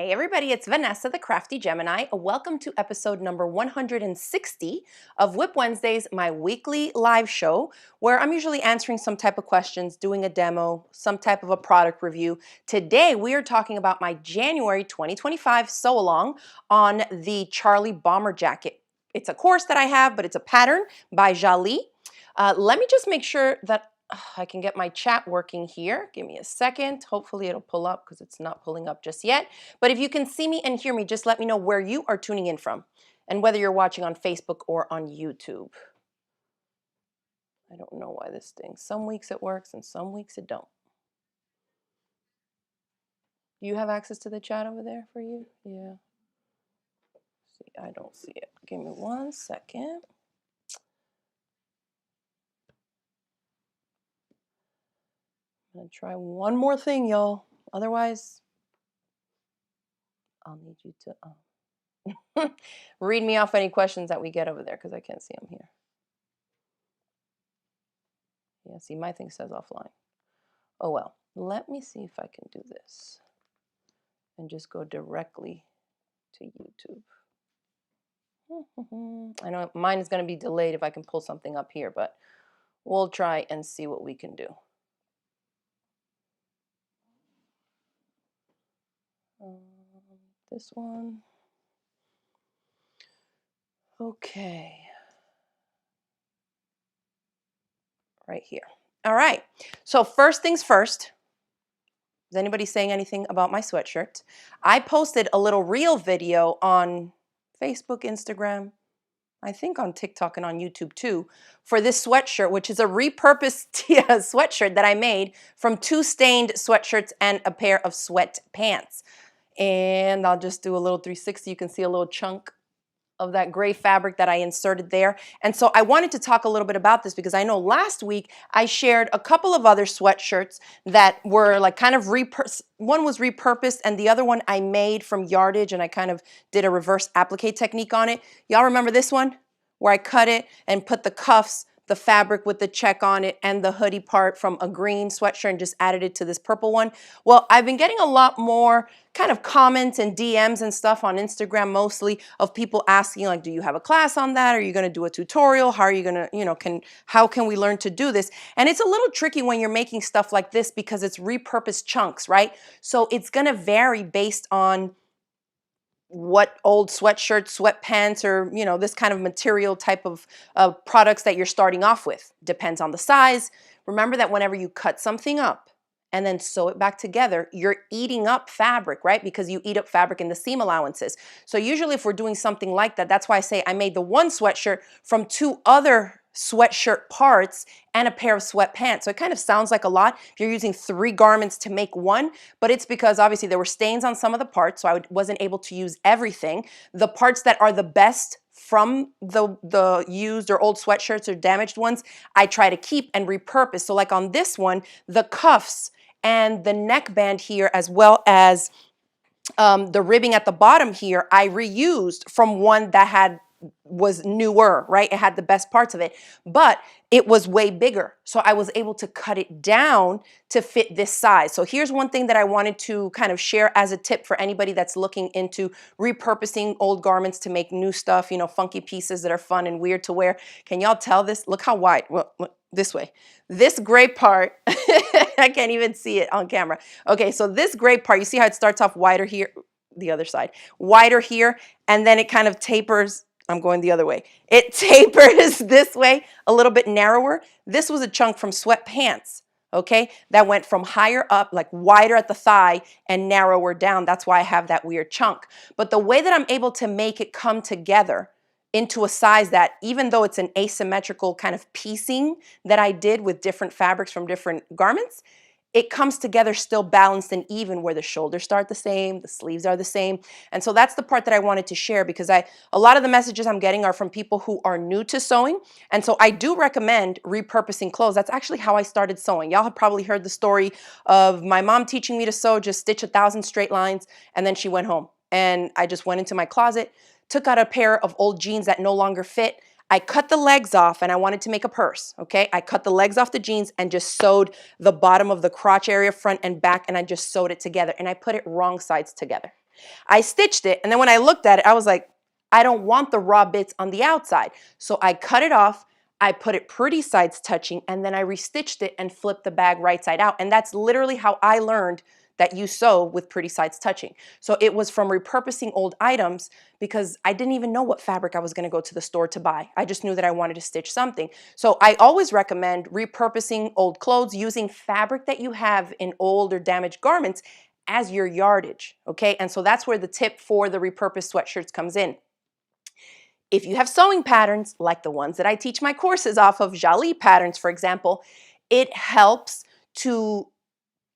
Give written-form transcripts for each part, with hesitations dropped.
Hey everybody, it's Vanessa, the Crafty Gemini. Welcome to episode number 160 of WIP Wednesdays, my weekly live show, where I'm usually answering some type of questions, doing a demo, some type of a product review. Today, we are talking about my January 2025 sew-along on the Charlie bomber jacket. It's a course that I have, but it's a pattern by Jalie. Let me just make sure that I can get my chat working here. Give me a second. Hopefully it'll pull up because it's not pulling up just yet. But if you can see me and hear me, just let me know where you are tuning in from and whether you're watching on Facebook or on YouTube. I don't know why this thing, some weeks it works and some weeks it don't. Do you have access to the chat over there for you? Yeah. See, I don't see it. Give me 1 second. I'm gonna try one more thing, y'all. Otherwise, I'll need you to read me off any questions that we get over there because I can't see them here. Yeah, see, my thing says offline. Oh well, let me see if I can do this and just go directly to YouTube. I know mine is going to be delayed if I can pull something up here, but we'll try and see what we can do. This one. Okay. Right here. All right. So first things first. Is anybody saying anything about my sweatshirt? I posted a little reel video on Facebook, Instagram, I think on TikTok and on YouTube too, for this sweatshirt, which is a repurposed sweatshirt that I made from 2 stained sweatshirts and a pair of sweat pants. And I'll just do a little 360. You can see a little chunk of that gray fabric that I inserted there. And so I wanted to talk a little bit about this because I know last week I shared a couple of other sweatshirts that were like kind of one was repurposed and the other one I made from yardage and I kind of did a reverse applique technique on it. Y'all remember this one where I cut it and put the cuffs, the fabric with the check on it and the hoodie part from a green sweatshirt and just added it to this purple one? Well, I've been getting a lot more kind of comments and DMs and stuff on Instagram mostly of people asking like, do you have a class on that? Are you going to do a tutorial? How are you going to, how can we learn to do this? And it's a little tricky when you're making stuff like this because it's repurposed chunks, right? So it's going to vary based on what old sweatshirts, sweatpants, or this kind of material type of products that you're starting off with. Depends on the size. Remember that whenever you cut something up and then sew it back together, you're eating up fabric, right? Because you eat up fabric in the seam allowances. So usually if we're doing something like that, that's why I say I made the one sweatshirt from 2 other sweatshirt parts and a pair of sweatpants. So it kind of sounds like a lot if you're using 3 garments to make one, but it's because obviously there were stains on some of the parts, so I wasn't able to use everything. The parts that are the best from the used or old sweatshirts or damaged ones, I try to keep and repurpose. So like on this one, the cuffs and the neckband here, as well as the ribbing at the bottom here, I reused from one that was newer, right? It had the best parts of it, but it was way bigger. So I was able to cut it down to fit this size. So here's one thing that I wanted to kind of share as a tip for anybody that's looking into repurposing old garments to make new stuff, funky pieces that are fun and weird to wear. Can y'all tell this? Look how wide, well, this way. This gray part, I can't even see it on camera. Okay, so this gray part, you see how it starts off wider here, the other side, wider here, and then it kind of tapers. I'm going the other way. It tapers this way, a little bit narrower. This was a chunk from sweatpants, okay? That went from higher up, like wider at the thigh and narrower down. That's why I have that weird chunk. But the way that I'm able to make it come together into a size that, even though it's an asymmetrical kind of piecing that I did with different fabrics from different garments, it comes together still balanced and even where the shoulders start the same, the sleeves are the same. And so that's the part that I wanted to share because a lot of the messages I'm getting are from people who are new to sewing. And so I do recommend repurposing clothes. That's actually how I started sewing. Y'all have probably heard the story of my mom teaching me to sew, just stitch 1,000 straight lines, and then she went home. And I just went into my closet, took out a pair of old jeans that no longer fit. I cut the legs off and I wanted to make a purse, okay? I cut the legs off the jeans and just sewed the bottom of the crotch area, front and back, and I just sewed it together and I put it wrong sides together. I stitched it, and then when I looked at it, I was like, I don't want the raw bits on the outside. So I cut it off, I put it pretty sides touching, and then I restitched it and flipped the bag right side out. And that's literally how I learned that you sew with pretty sides touching. So it was from repurposing old items because I didn't even know what fabric I was gonna go to the store to buy. I just knew that I wanted to stitch something. So I always recommend repurposing old clothes, using fabric that you have in old or damaged garments as your yardage, okay? And so that's where the tip for the repurposed sweatshirts comes in. If you have sewing patterns, like the ones that I teach my courses off of, Jalie patterns, for example, it helps to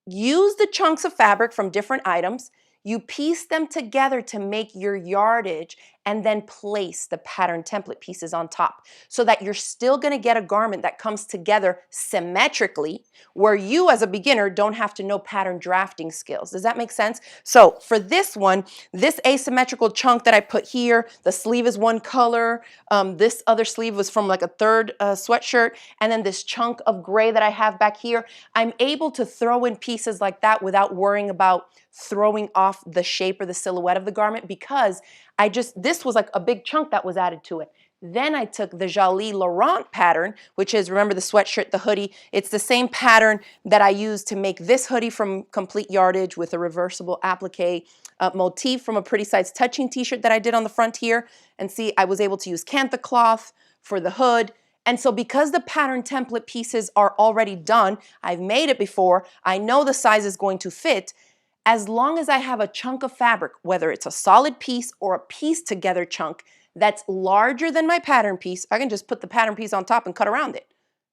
use the chunks of fabric from different items, you piece them together to make your yardage, and then place the pattern template pieces on top so that you're still gonna get a garment that comes together symmetrically, where you as a beginner don't have to know pattern drafting skills. Does that make sense? So for this one, this asymmetrical chunk that I put here, the sleeve is one color, this other sleeve was from like a third sweatshirt, and then this chunk of gray that I have back here, I'm able to throw in pieces like that without worrying about throwing off the shape or the silhouette of the garment, because this was like a big chunk that was added to it. Then I took the Jalie Laurent pattern, which is, remember the sweatshirt, the hoodie, it's the same pattern that I used to make this hoodie from Complete Yardage with a reversible applique motif from a Pretty Sides Touching t-shirt that I did on the front here. And see, I was able to use Cantha cloth for the hood. And so because the pattern template pieces are already done, I've made it before, I know the size is going to fit. As long as I have a chunk of fabric, whether it's a solid piece or a piece together chunk that's larger than my pattern piece, I can just put the pattern piece on top and cut around it.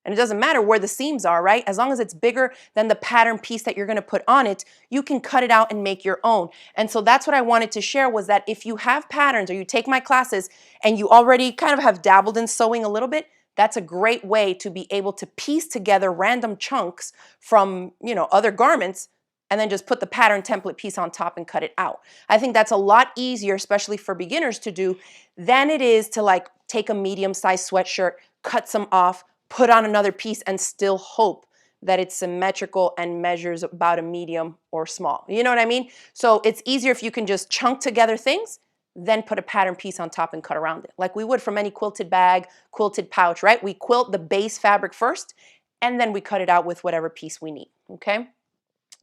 And it doesn't matter where the seams are, right? As long as it's bigger than the pattern piece that you're gonna put on it, you can cut it out and make your own. And so that's what I wanted to share, was that if you have patterns or you take my classes and you already kind of have dabbled in sewing a little bit, that's a great way to be able to piece together random chunks from, other garments, and then just put the pattern template piece on top and cut it out. I think that's a lot easier, especially for beginners to do, than it is to like take a medium-sized sweatshirt, cut some off, put on another piece, and still hope that it's symmetrical and measures about a medium or small. You know what I mean? So it's easier if you can just chunk together things, then put a pattern piece on top and cut around it, like we would from any quilted bag, quilted pouch, right? We quilt the base fabric first, and then we cut it out with whatever piece we need, okay?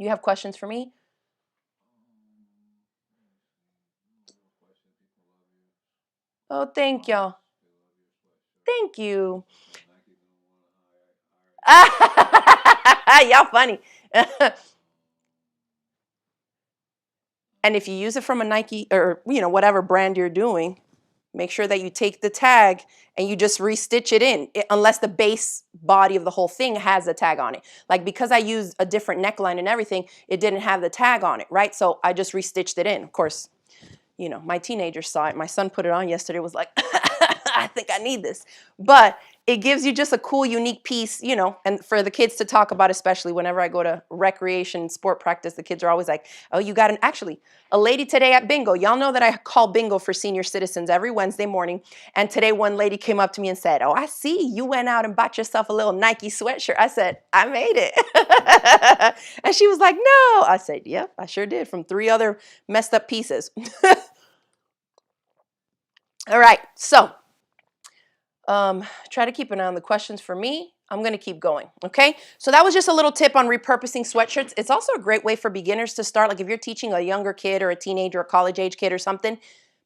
You have questions for me? Oh, thank y'all. Thank you. Y'all funny. And if you use it from a Nike or, whatever brand you're doing, make sure that you take the tag and you just restitch it in, unless the base body of the whole thing has a tag on it. Like because I used a different neckline and everything, it didn't have the tag on it, right? So I just restitched it in. Of course, my teenagers saw it. My son put it on yesterday, was like, I think I need this. But it gives you just a cool, unique piece, and for the kids to talk about, especially whenever I go to recreation sport practice, the kids are always like, oh, you got actually, a lady today at bingo, y'all know that I call bingo for senior citizens every Wednesday morning. And today one lady came up to me and said, oh, I see you went out and bought yourself a little Nike sweatshirt. I said, I made it. And she was like, no. I said, yep, I sure did, from 3 other messed up pieces. All right, so try to keep an eye on the questions for me. I'm going to keep going, okay? So that was just a little tip on repurposing sweatshirts. It's also a great way for beginners to start, like if you're teaching a younger kid or a teenager or college age kid or something,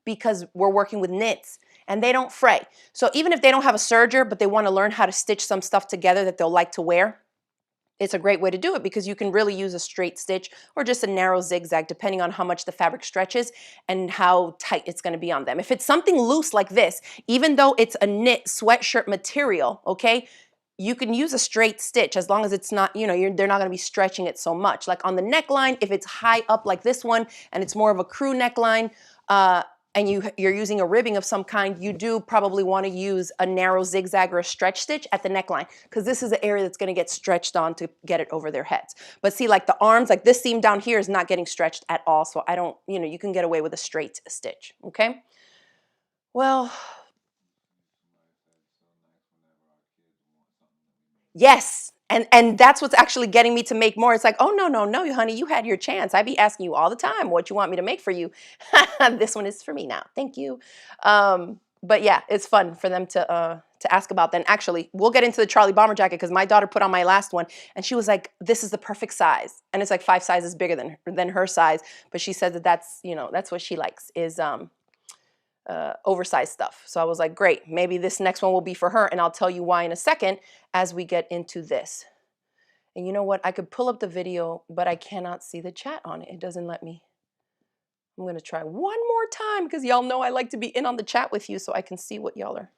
because we're working with knits and they don't fray. So even if they don't have a serger, but they want to learn how to stitch some stuff together that they'll like to wear, it's a great way to do it because you can really use a straight stitch or just a narrow zigzag depending on how much the fabric stretches and how tight it's going to be on them. If it's something loose like this, even though it's a knit sweatshirt material, okay, you can use a straight stitch as long as it's not, they're not going to be stretching it so much. Like on the neckline, if it's high up like this one and it's more of a crew neckline, and you're using a ribbing of some kind, you do probably want to use a narrow zigzag or a stretch stitch at the neckline, because this is the area that's going to get stretched on to get it over their heads. But see, like the arms, like this seam down here is not getting stretched at all, so I don't, you can get away with a straight stitch, okay? Well, yes, And that's what's actually getting me to make more. It's like, oh, no, no, no, honey, you had your chance. I be asking you all the time what you want me to make for you. This one is for me now. Thank you. But yeah, it's fun for them to ask about. Then actually, we'll get into the Charlie Bomber jacket because my daughter put on my last one and she was like, this is the perfect size. And it's like 5 sizes bigger than her size. But she said that that's, you know, that's what she likes is oversized stuff. So I was like, great, maybe this next one will be for her. And I'll tell you why in a second as we get into this. And you know what? I could pull up the video, but I cannot see the chat on it. It doesn't let me. I'm going to try one more time because y'all know I like to be in on the chat with you so I can see what y'all are.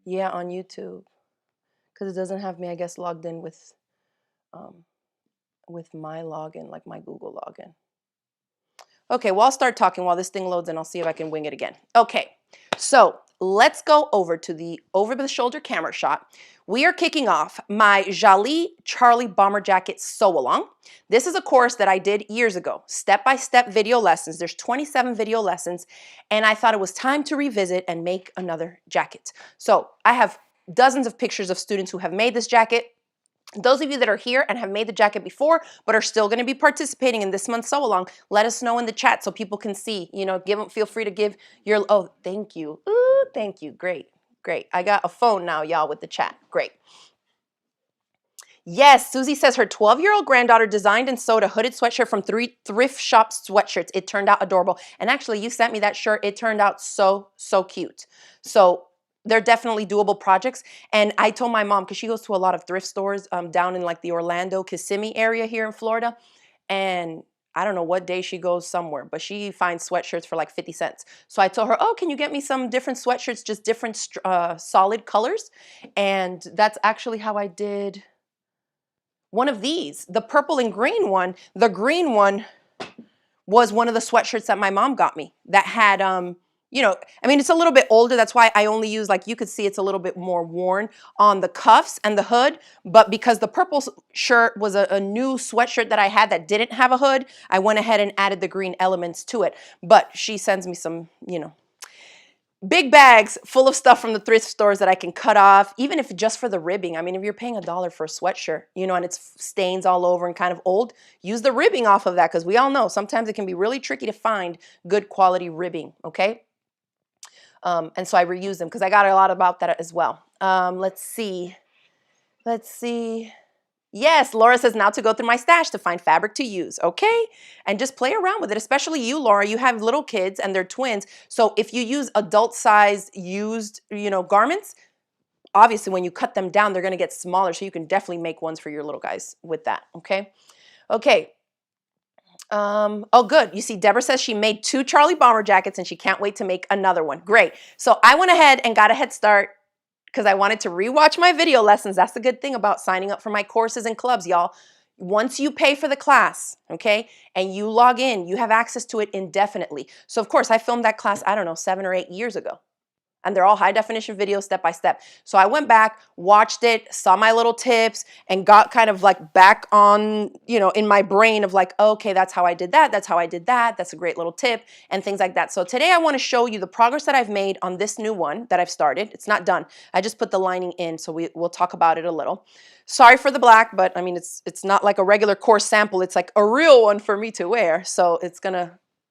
Yeah, on YouTube. Because it doesn't have me, I guess, logged in with my login, like my Google login. Okay, well, I'll start talking while this thing loads and I'll see if I can wing it again. Okay, so let's go over to the over-the-shoulder camera shot. We are kicking off my Jalie Charlie Bomber Jacket sew-along. This is a course that I did years ago, step-by-step video lessons. There's 27 video lessons, and I thought it was time to revisit and make another jacket. So I have dozens of pictures of students who have made this jacket. Those of you that are here and have made the jacket before, but are still going to be participating in this month's sew along, let us know in the chat so people can see. You know, feel free to give your. Oh, thank you. Ooh, thank you. Great, great. I got a phone now, y'all, with the chat. Great. Yes, Susie says her 12-year-old granddaughter designed and sewed a hooded sweatshirt from 3 thrift shop sweatshirts. It turned out adorable. And actually, you sent me that shirt. It turned out so cute. So they're definitely doable projects. And I told my mom, because she goes to a lot of thrift stores down in like the Orlando, Kissimmee area here in Florida. And I don't know what day she goes somewhere, but she finds sweatshirts for like 50 cents. So I told her, oh, can you get me some different sweatshirts, just different solid colors? And that's actually how I did one of these. The purple and green one, the green one was one of the sweatshirts that my mom got me that had, you know, I mean, it's a little bit older. That's why I only use, like, you could see it's a little bit more worn on the cuffs and the hood. But because the purple shirt was a new sweatshirt that I had that didn't have a hood, I went ahead and added the green elements to it. But she sends me some, you know, big bags full of stuff from the thrift stores that I can cut off, even if just for the ribbing. I mean, if you're paying $1 for a sweatshirt, you know, and it's stains all over and kind of old, use the ribbing off of that because we all know sometimes it can be really tricky to find good quality ribbing, okay? And so I reuse them because I got a lot about that as well. Let's see. Yes, Laura says now to go through my stash to find fabric to use, okay? And just play around with it, especially you, Laura. You have little kids and they're twins. So if you use adult-sized used, you know, garments, obviously when you cut them down, they're going to get smaller. So you can definitely make ones for your little guys with that, okay? Okay. Oh, good. You see, Deborah says she made 2 Charlie Bomber jackets and she can't wait to make another one. Great. So I went ahead and got a head start because I wanted to rewatch my video lessons. That's the good thing about signing up for my courses and clubs, y'all. Once you pay for the class, okay, and you log in, you have access to it indefinitely. So, of course, I filmed that class, I don't know, 7 or 8 years ago. And they're all high definition videos step by step. So I went back, watched it, saw my little tips, and got kind of like back on, you know, in my brain of like, okay, that's how I did that. That's how I did that. That's a great little tip and things like that. So today I want to show you the progress that I've made on this new one that I've started. It's not done. I just put the lining in, so we'll talk about it a little. Sorry for the black, but I mean, it's not like a regular course sample. It's like a real one for me to wear. So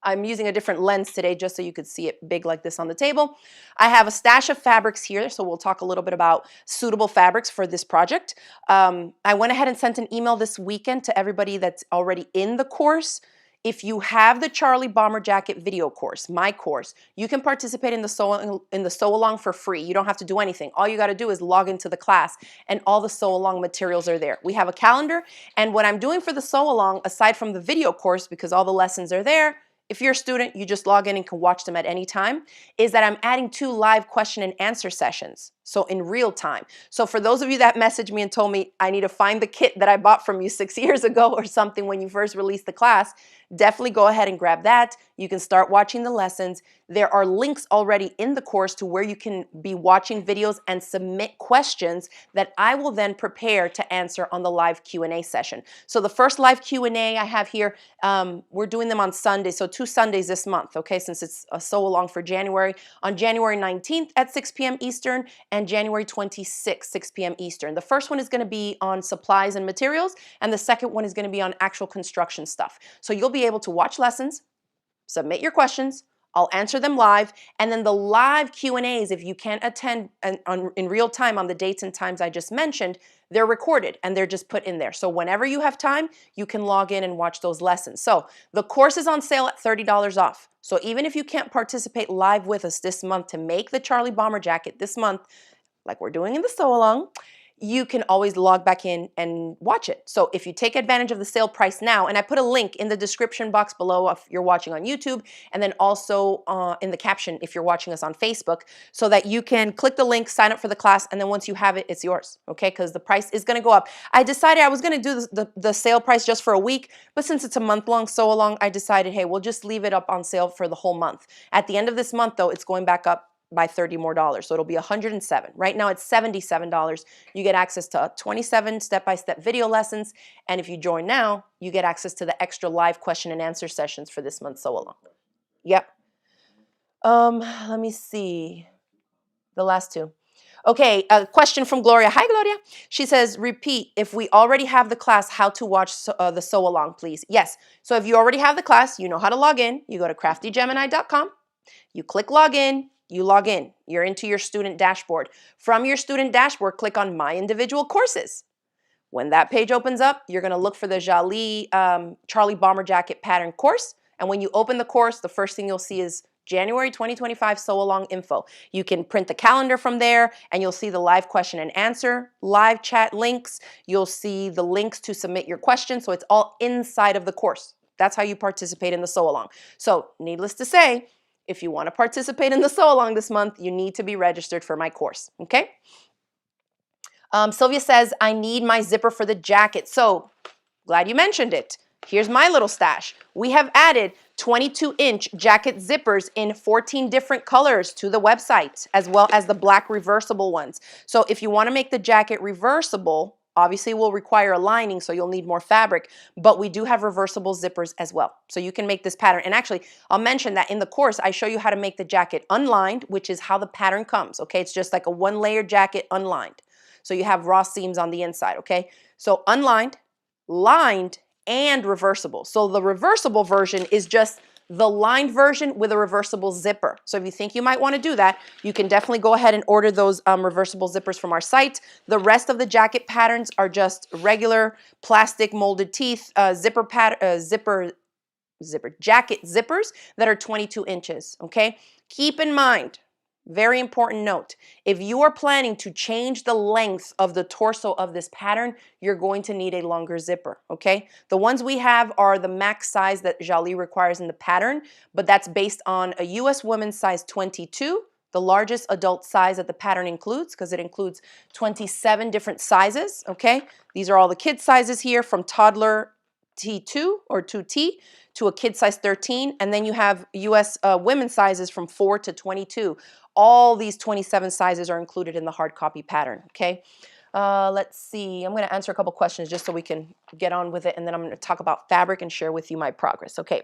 I'm using a different lens today just so you could see it big like this on the table. I have a stash of fabrics here, so we'll talk a little bit about suitable fabrics for this project. I went ahead and sent an email this weekend to everybody that's already in the course. If you have the Charlie Bomber Jacket video course, my course, you can participate in the sew along for free. You don't have to do anything. All you got to do is log into the class and all the sew along materials are there. We have a calendar, and what I'm doing for the sew along, aside from the video course, because all the lessons are there, if you're a student, you just log in and can watch them at any time, is that I'm adding 2 live question and answer sessions. So in real time. So for those of you that messaged me and told me I need to find the kit that I bought from you 6 years ago or something when you first released the class, definitely go ahead and grab that. You can start watching the lessons. There are links already in the course to where you can be watching videos and submit questions that I will then prepare to answer on the live Q&A session. So the first live Q&A I have here, we're doing them on Sunday, so 2 Sundays this month, okay, since it's a sew along for January. On January 19th at 6 p.m. Eastern and January 26th, 6 p.m. Eastern. The first one is going to be on supplies and materials, and the second one is going to be on actual construction stuff. So you'll be able to watch lessons, submit your questions, I'll answer them live, and then the live Q&As, if you can't attend in real time on the dates and times I just mentioned, they're recorded and they're just put in there. So whenever you have time, you can log in and watch those lessons. So the course is on sale at $30 off. So even if you can't participate live with us this month to make the Charlie Bomber jacket this month, like we're doing in the sew along, you can always log back in and watch it. So if you take advantage of the sale price now, and I put a link in the description box below if you're watching on YouTube, and then also in the caption if you're watching us on Facebook, so that you can click the link, sign up for the class, and then once you have it, it's yours, okay? Because the price is gonna go up. I decided I was gonna do the sale price just for a week, but since it's a month-long sew along, I decided, hey, we'll just leave it up on sale for the whole month. At the end of this month though, it's going back up by $30 more. So it'll be $107. Right now it's $77. You get access to 27 step-by-step video lessons. And if you join now, you get access to the extra live question and answer sessions for this month's sew along. Yep. Let me see. The last two. Okay, a question from Gloria. Hi, Gloria. She says, repeat, if we already have the class, how to watch the sew along, please. Yes. So if you already have the class, you know how to log in. You go to craftygemini.com. You click login. You log in, you're into your student dashboard. From your student dashboard, click on My Individual Courses. When that page opens up, you're gonna look for the Jalie Charlie Bomber Jacket Pattern course. And when you open the course, the first thing you'll see is January 2025 sew along info. You can print the calendar from there and you'll see the live question and answer, live chat links. You'll see the links to submit your questions. So it's all inside of the course. That's how you participate in the sew along. So needless to say, if you want to participate in the sew along this month, you need to be registered for my course, okay? Sylvia says, I need my zipper for the jacket. So glad you mentioned it. Here's my little stash. We have added 22-inch jacket zippers in 14 different colors to the website, as well as the black reversible ones. So if you want to make the jacket reversible, obviously will require a lining, so you'll need more fabric, but we do have reversible zippers as well. So you can make this pattern. And actually, I'll mention that in the course, I show you how to make the jacket unlined, which is how the pattern comes, okay? It's just like a one-layer jacket unlined. So you have raw seams on the inside, okay? So unlined, lined, and reversible. So the reversible version is just the lined version with a reversible zipper. So if you think you might want to do that, you can definitely go ahead and order those reversible zippers from our site. The rest of the jacket patterns are just regular plastic molded teeth zipper jacket zippers that are 22 inches, okay? Keep in mind, very important note, if you are planning to change the length of the torso of this pattern, you're going to need a longer zipper, okay? The ones we have are the max size that Jalie requires in the pattern, but that's based on a US women's size 22, the largest adult size that the pattern includes, because it includes 27 different sizes, okay? These are all the kid sizes here, from toddler T2 or 2T to a kid size 13, and then you have US women's sizes from 4 to 22. All these 27 sizes are included in the hard copy pattern, okay? Let's see, I'm gonna answer a couple questions just so we can get on with it, and then I'm gonna talk about fabric and share with you my progress, okay?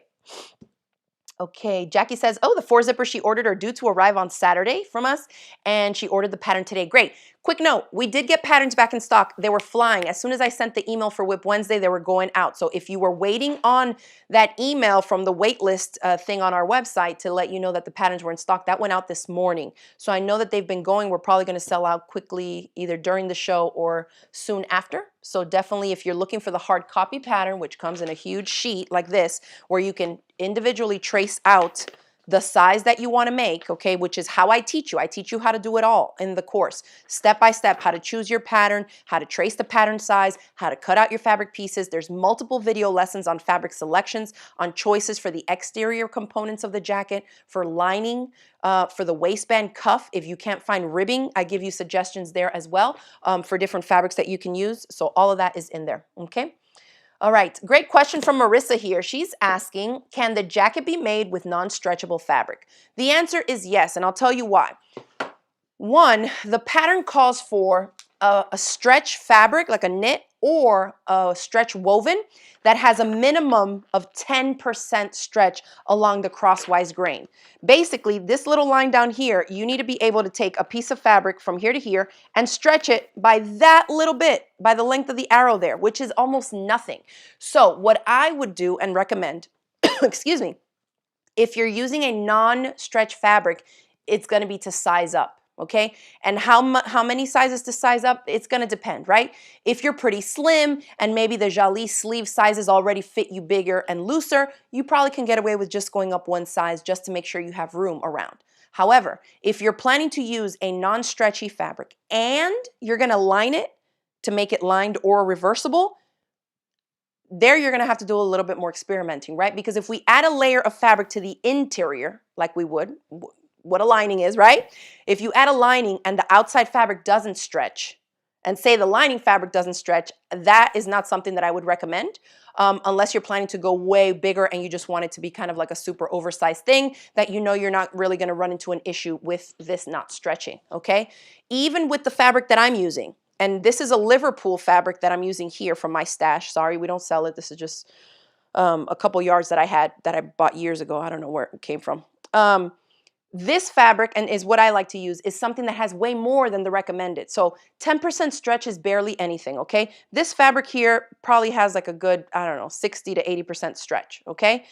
Okay, Jackie says, oh, the 4 zippers she ordered are due to arrive on Saturday from us, and she ordered the pattern today. Great. Quick note, we did get patterns back in stock. They were flying. As soon as I sent the email for WIP Wednesday, they were going out. So if you were waiting on that email from the wait list thing on our website to let you know that the patterns were in stock, that went out this morning. So I know that they've been going. We're probably going to sell out quickly either during the show or soon after. So definitely if you're looking for the hard copy pattern, which comes in a huge sheet like this, where you can individually trace out the size that you want to make, okay, which is how I teach you. I teach you how to do it all in the course, step by step, how to choose your pattern, how to trace the pattern size, how to cut out your fabric pieces. There's multiple video lessons on fabric selections, on choices for the exterior components of the jacket, for lining, for the waistband cuff. If you can't find ribbing, I give you suggestions there as well for different fabrics that you can use. So all of that is in there, okay? All right, great question from Marissa here. She's asking, can the jacket be made with non-stretchable fabric? The answer is yes, and I'll tell you why. One, the pattern calls for a stretch fabric, like a knit or a stretch woven that has a minimum of 10% stretch along the crosswise grain. Basically, this little line down here, you need to be able to take a piece of fabric from here to here and stretch it by that little bit, by the length of the arrow there, which is almost nothing. So what I would do and recommend, excuse me, if you're using a non-stretch fabric, it's going to be to size up, okay? And how many sizes to size up? It's going to depend, right? If you're pretty slim and maybe the Jalie sleeve sizes already fit you bigger and looser, you probably can get away with just going up one size just to make sure you have room around. However, if you're planning to use a non-stretchy fabric and you're going to line it to make it lined or reversible, there you're going to have to do a little bit more experimenting, right? Because if we add a layer of fabric to the interior, like we would, what a lining is, right? If you add a lining and the outside fabric doesn't stretch, and say the lining fabric doesn't stretch, that is not something that I would recommend unless you're planning to go way bigger and you just want it to be kind of like a super oversized thing that you know you're not really going to run into an issue with this not stretching, okay? Even with the fabric that I'm using, and this is a Liverpool fabric that I'm using here from my stash. Sorry, we don't sell it. This is just a couple yards that I had that I bought years ago. I don't know where it came from. This fabric, and is what I like to use, is something that has way more than the recommended. So 10% stretch is barely anything, okay? This fabric here probably has like a good, I don't know, 60 to 80% stretch, okay?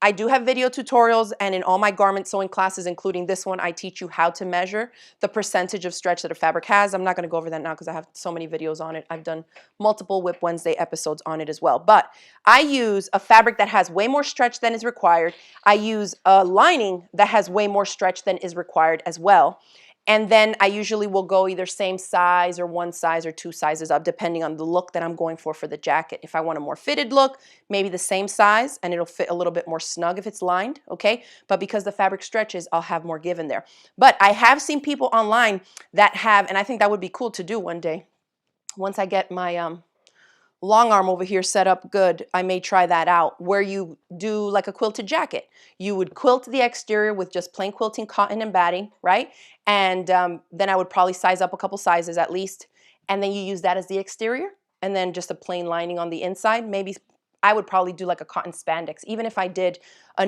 I do have video tutorials, and in all my garment sewing classes, including this one, I teach you how to measure the percentage of stretch that a fabric has. I'm not going to go over that now because I have so many videos on it. I've done multiple WIP Wednesday episodes on it as well. But I use a fabric that has way more stretch than is required. I use a lining that has way more stretch than is required as well. And then I usually will go either same size or one size or two sizes up, depending on the look that I'm going for the jacket. If I want a more fitted look, maybe the same size, and it'll fit a little bit more snug if it's lined, okay? But because the fabric stretches, I'll have more give in there. But I have seen people online that have, and I think that would be cool to do one day. Once I get my long arm over here set up good, I may try that out, where you do like a quilted jacket. You would quilt the exterior with just plain quilting cotton and batting, right? And then I would probably size up a couple sizes at least, and then you use that as the exterior, and then just a plain lining on the inside. Maybe I would probably do like a cotton spandex, even if I did a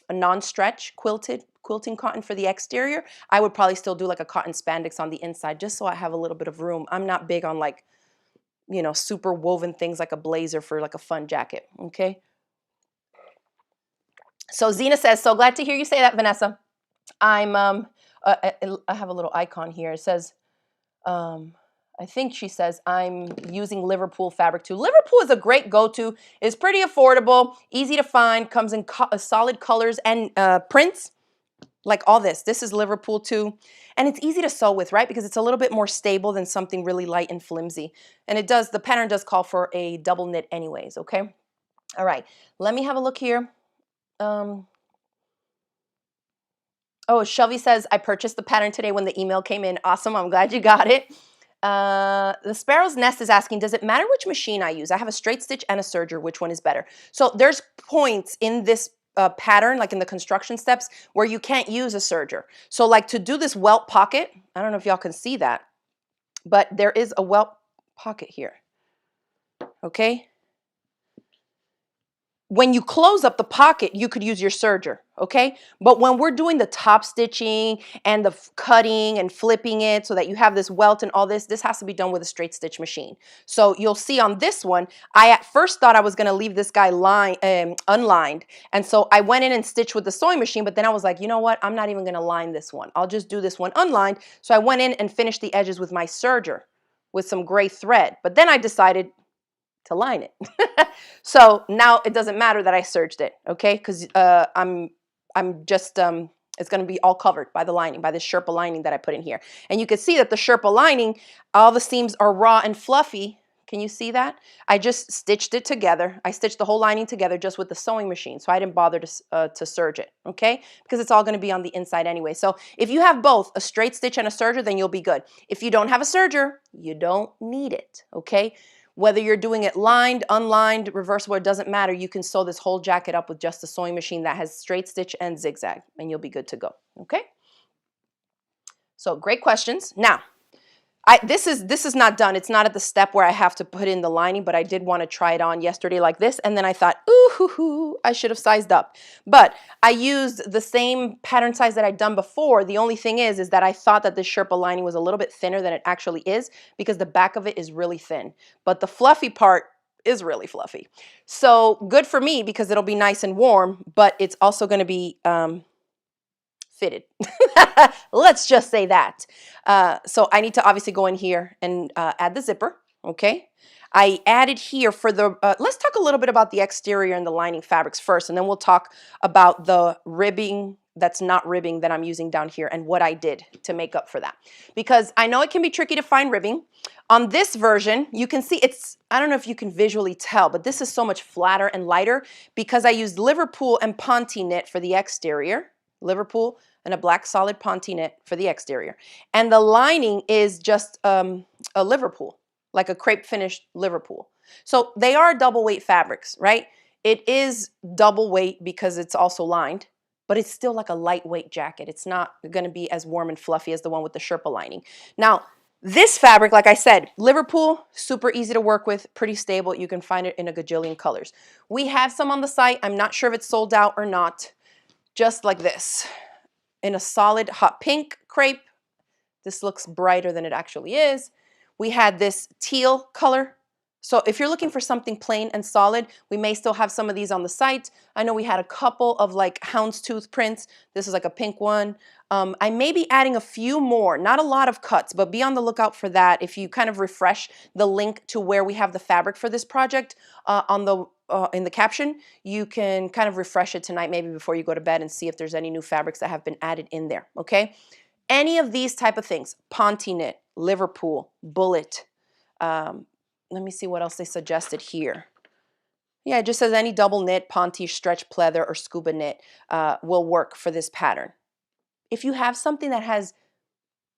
non-stretch quilting cotton for the exterior. I would probably still do like a cotton spandex on the inside, just so I have a little bit of room. I'm not big on like, you know, super woven things like a blazer for like a fun jacket, okay? So Zena says, so glad to hear you say that, Vanessa. I have a little icon here. It says, I think she says, I'm using Liverpool fabric too. Liverpool is a great go-to. It's pretty affordable, easy to find, comes in solid colors and prints. Like all this. This is Liverpool too. And it's easy to sew with, right? Because it's a little bit more stable than something really light and flimsy. And it does, the pattern does call for a double knit anyways, okay? All right, let me have a look here. Oh, Shelby says, I purchased the pattern today when the email came in. Awesome, I'm glad you got it. The Sparrow's Nest is asking, does it matter which machine I use? I have a straight stitch and a serger. Which one is better? So there's points in this pattern, like in the construction steps, where you can't use a serger. So like to do this welt pocket, I don't know if y'all can see that, but there is a welt pocket here, okay? When you close up the pocket, you could use your serger, okay? But when we're doing the top stitching and the cutting and flipping it so that you have this welt and all this, this has to be done with a straight stitch machine. So you'll see on this one, I at first thought I was gonna leave this guy unlined. And so I went in and stitched with the sewing machine, but then I was like, you know what? I'm not even gonna line this one. I'll just do this one unlined. So I went in and finished the edges with my serger with some gray thread. But then I decided to line it. So now it doesn't matter that I serged it, okay? Because I'm just, it's going to be all covered by the lining, by the Sherpa lining that I put in here. And you can see that the Sherpa lining, all the seams are raw and fluffy. Can you see that? I just stitched it together. I stitched the whole lining together just with the sewing machine. So I didn't bother to serge it, okay? Because it's all going to be on the inside anyway. So if you have both a straight stitch and a serger, then you'll be good. If you don't have a serger, you don't need it, okay? Whether you're doing it lined, unlined, reversible, it doesn't matter. You can sew this whole jacket up with just a sewing machine that has straight stitch and zigzag, and you'll be good to go, okay? So great questions. Now, This is not done. It's not at the step where I have to put in the lining, but I did want to try it on yesterday like this. And then I thought, ooh, I should have sized up. But I used the same pattern size that I'd done before. The only thing is that I thought that the Sherpa lining was a little bit thinner than it actually is because the back of it is really thin. But the fluffy part is really fluffy. So good for me because it'll be nice and warm, but it's also going to be fitted. Let's just say that. So I need to obviously go in here and add the zipper, okay? I added here for the, let's talk a little bit about the exterior and the lining fabrics first, and then we'll talk about the ribbing that's not ribbing that I'm using down here and what I did to make up for that. Because I know it can be tricky to find ribbing. On this version, you can see it's, I don't know if you can visually tell, but this is so much flatter and lighter because I used Liverpool and Ponte knit for the exterior. Liverpool and a black solid Ponte knit for the exterior. And the lining is just a Liverpool, like a crepe finished Liverpool. So they are double weight fabrics, right? It is double weight because it's also lined, but it's still like a lightweight jacket. It's not going to be as warm and fluffy as the one with the Sherpa lining. Now, this fabric, like I said, Liverpool, super easy to work with, pretty stable. You can find it in a gajillion colors. We have some on the site. I'm not sure if it's sold out or not. Just like this, in a solid hot pink crepe. This looks brighter than it actually is. We had this teal color. So if you're looking for something plain and solid, we may still have some of these on the site. I know we had a couple of like houndstooth prints. This is like a pink one. I may be adding a few more, not a lot of cuts, but be on the lookout for that. If you kind of refresh the link to where we have the fabric for this project in the caption, you can kind of refresh it tonight, maybe before you go to bed, and see if there's any new fabrics that have been added in there, okay? Any of these type of things, Ponte knit, Liverpool, Bullet, let me see what else they suggested here. Yeah, it just says any double knit, Ponte, stretch pleather, or scuba knit will work for this pattern. If you have something that has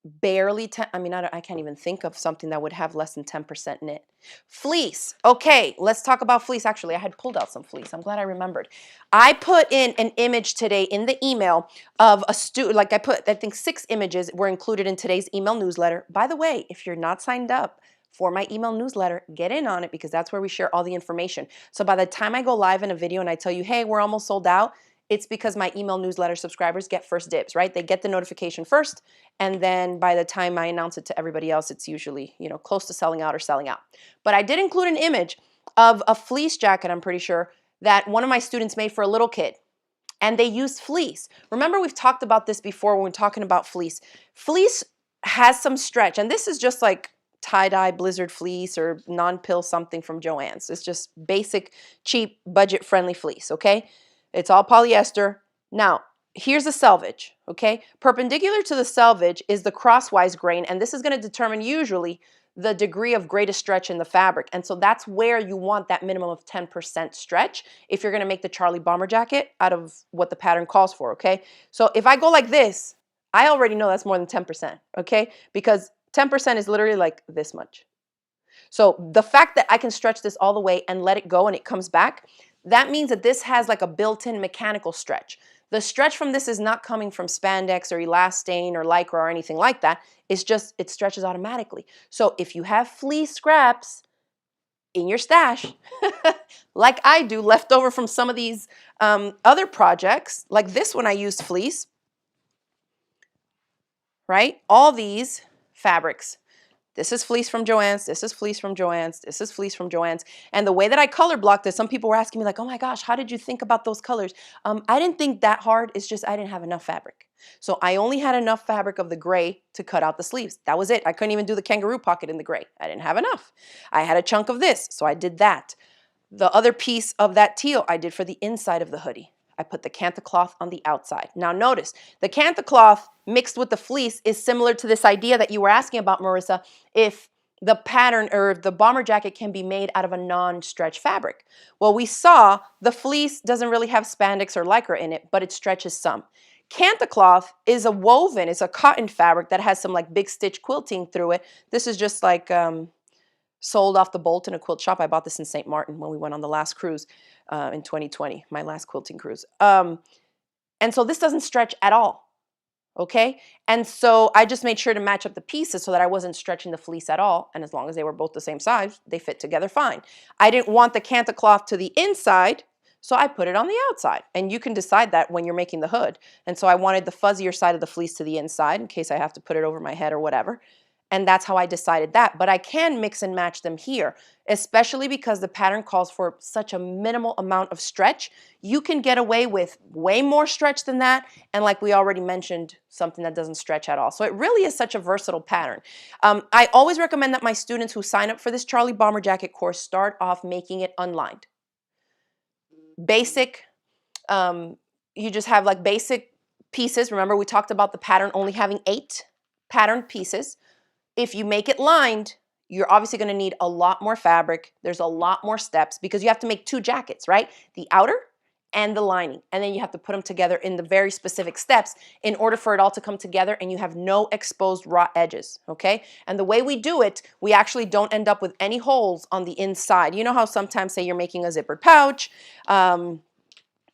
barely 10, I can't even think of something that would have less than 10% knit. Fleece. Okay, let's talk about fleece. Actually, I had pulled out some fleece. I'm glad I remembered. I put in an image today in the email of a like I think 6 images were included in today's email newsletter. By the way, if you're not signed up for my email newsletter, get in on it because that's where we share all the information. So by the time I go live in a video and I tell you, hey, we're almost sold out, it's because my email newsletter subscribers get first dibs, right? They get the notification first, and then by the time I announce it to everybody else, it's usually, close to selling out or selling out. But I did include an image of a fleece jacket, I'm pretty sure, that one of my students made for a little kid, and they used fleece. Remember, we've talked about this before when we're talking about fleece. Fleece has some stretch, and this is just like tie-dye blizzard fleece or non-pill something from Joann's. It's just basic, cheap, budget-friendly fleece, okay? It's all polyester. Now, here's a selvage, okay? Perpendicular to the selvage is the crosswise grain, and this is going to determine usually the degree of greatest stretch in the fabric. And so that's where you want that minimum of 10% stretch if you're going to make the Charlie bomber jacket out of what the pattern calls for, okay? So if I go like this, I already know that's more than 10%, okay? Because 10% is literally like this much. So the fact that I can stretch this all the way and let it go and it comes back, that means that this has like a built-in mechanical stretch. The stretch from this is not coming from spandex or elastane or lycra or anything like that. It's just, it stretches automatically. So if you have fleece scraps in your stash, like I do, left over from some of these other projects, like this one I used fleece, right? All these fabrics. This is fleece from Joann's, this is fleece from Joann's, this is fleece from Joann's. And the way that I color blocked this, some people were asking me like, oh my gosh, how did you think about those colors? I didn't think that hard. It's just I didn't have enough fabric. So I only had enough fabric of the gray to cut out the sleeves. That was it. I couldn't even do the kangaroo pocket in the gray. I didn't have enough. I had a chunk of this, so I did that. The other piece of that teal I did for the inside of the hoodie. I put the cantha cloth on the outside. Now notice, the cantha cloth mixed with the fleece is similar to this idea that you were asking about, Marissa, if the pattern or the bomber jacket can be made out of a non-stretch fabric. Well, we saw the fleece doesn't really have spandex or lycra in it, but it stretches some. Cantha cloth is a woven, it's a cotton fabric that has some like big stitch quilting through it. This is just like sold off the bolt in a quilt shop. I bought this in St. Martin when we went on the last cruise in 2020, my last quilting cruise. And so this doesn't stretch at all, Okay, and so I just made sure to match up the pieces so that I wasn't stretching the fleece at all, and as long as they were both the same size, they fit together fine. I didn't want the canta cloth to the inside, so I put it on the outside, and you can decide that when you're making the hood. And so I wanted the fuzzier side of the fleece to the inside in case I have to put it over my head or whatever, and that's how I decided that. But I can mix and match them here, especially because the pattern calls for such a minimal amount of stretch. You can get away with way more stretch than that, and like we already mentioned, something that doesn't stretch at all. So it really is such a versatile pattern. I always recommend that my students who sign up for this Charlie Bomber Jacket course start off making it unlined. Basic, you just have like basic pieces. Remember, we talked about the pattern only having 8 patterned pieces. If you make it lined, you're obviously going to need a lot more fabric. There's a lot more steps because you have to make 2 jackets, right? The outer and the lining. And then you have to put them together in the very specific steps in order for it all to come together and you have no exposed raw edges, okay? And the way we do it, we actually don't end up with any holes on the inside. You know how sometimes say you're making a zippered pouch,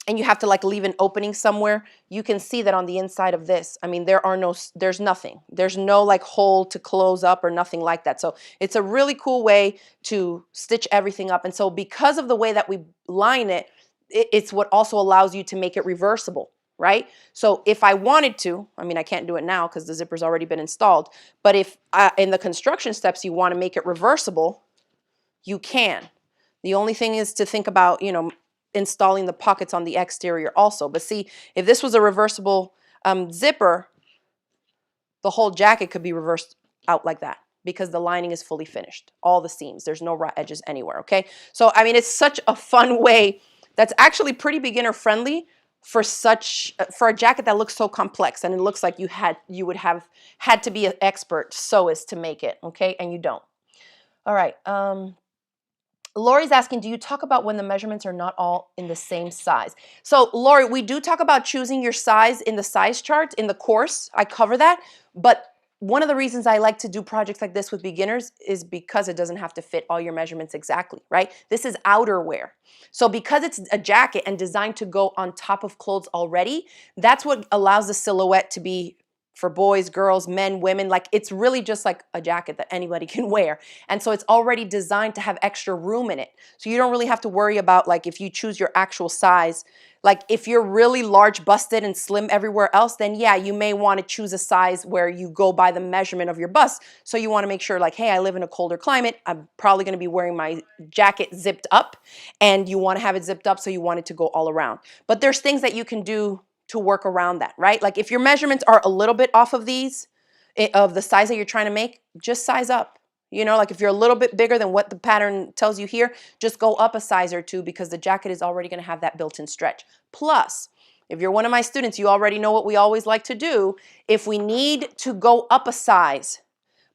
and you have to like leave an opening somewhere. You can see that on the inside of this. I mean, there's nothing. There's no like hole to close up or nothing like that. So it's a really cool way to stitch everything up. And so because of the way that we line it, it's what also allows you to make it reversible, right? So if I wanted to, I mean, I can't do it now because the zipper's already been installed, but if in the construction steps you want to make it reversible, you can. The only thing is to think about, you know, installing the pockets on the exterior also. But see, if this was a reversible zipper, the whole jacket could be reversed out like that because the lining is fully finished. All the seams, there's no raw edges anywhere, okay? So, I mean, it's such a fun way that's actually pretty beginner friendly for a jacket that looks so complex and it looks like you would have had to be an expert sewist to make it, okay? And you don't. All right. Lori's asking, do you talk about when the measurements are not all in the same size? So Lori, we do talk about choosing your size in the size chart in the course. I cover that. But one of the reasons I like to do projects like this with beginners is because it doesn't have to fit all your measurements exactly, right? This is outerwear. So because it's a jacket and designed to go on top of clothes already, that's what allows the silhouette to be for boys, girls, men, women. Like it's really just like a jacket that anybody can wear. And so it's already designed to have extra room in it. So you don't really have to worry about like if you choose your actual size. Like if you're really large busted and slim everywhere else, then yeah, you may want to choose a size where you go by the measurement of your bust. So you want to make sure like, hey, I live in a colder climate. I'm probably going to be wearing my jacket zipped up and you want to have it zipped up. So you want it to go all around. But there's things that you can do to work around that, right? Like if your measurements are a little bit off of these, of the size that you're trying to make, just size up. You know, like if you're a little bit bigger than what the pattern tells you here, just go up a size or 2 because the jacket is already going to have that built-in stretch. Plus, if you're one of my students, you already know what we always like to do. If we need to go up a size,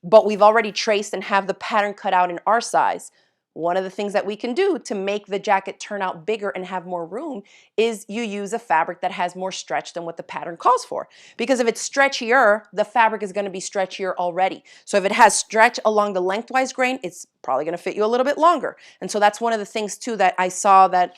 but we've already traced and have the pattern cut out in our size, one of the things that we can do to make the jacket turn out bigger and have more room is you use a fabric that has more stretch than what the pattern calls for. Because if it's stretchier, the fabric is going to be stretchier already. So if it has stretch along the lengthwise grain, it's probably going to fit you a little bit longer. And so that's one of the things too that I saw that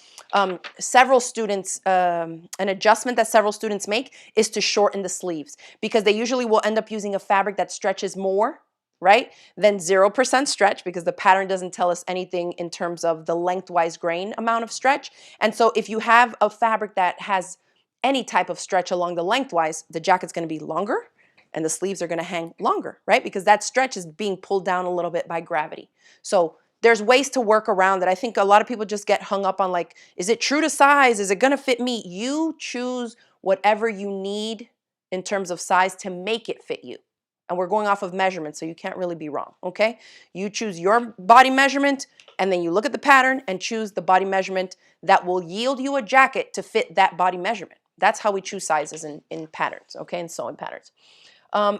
several students, an adjustment that several students make is to shorten the sleeves because they usually will end up using a fabric that stretches more, right? Then 0% stretch because the pattern doesn't tell us anything in terms of the lengthwise grain amount of stretch. And so if you have a fabric that has any type of stretch along the lengthwise, the jacket's going to be longer and the sleeves are going to hang longer, right? Because that stretch is being pulled down a little bit by gravity. So there's ways to work around it. I think a lot of people just get hung up on like, is it true to size? Is it going to fit me? You choose whatever you need in terms of size to make it fit you. And we're going off of measurement, so you can't really be wrong, okay? You choose your body measurement, and then you look at the pattern and choose the body measurement that will yield you a jacket to fit that body measurement. That's how we choose sizes in patterns, okay, in sewing patterns.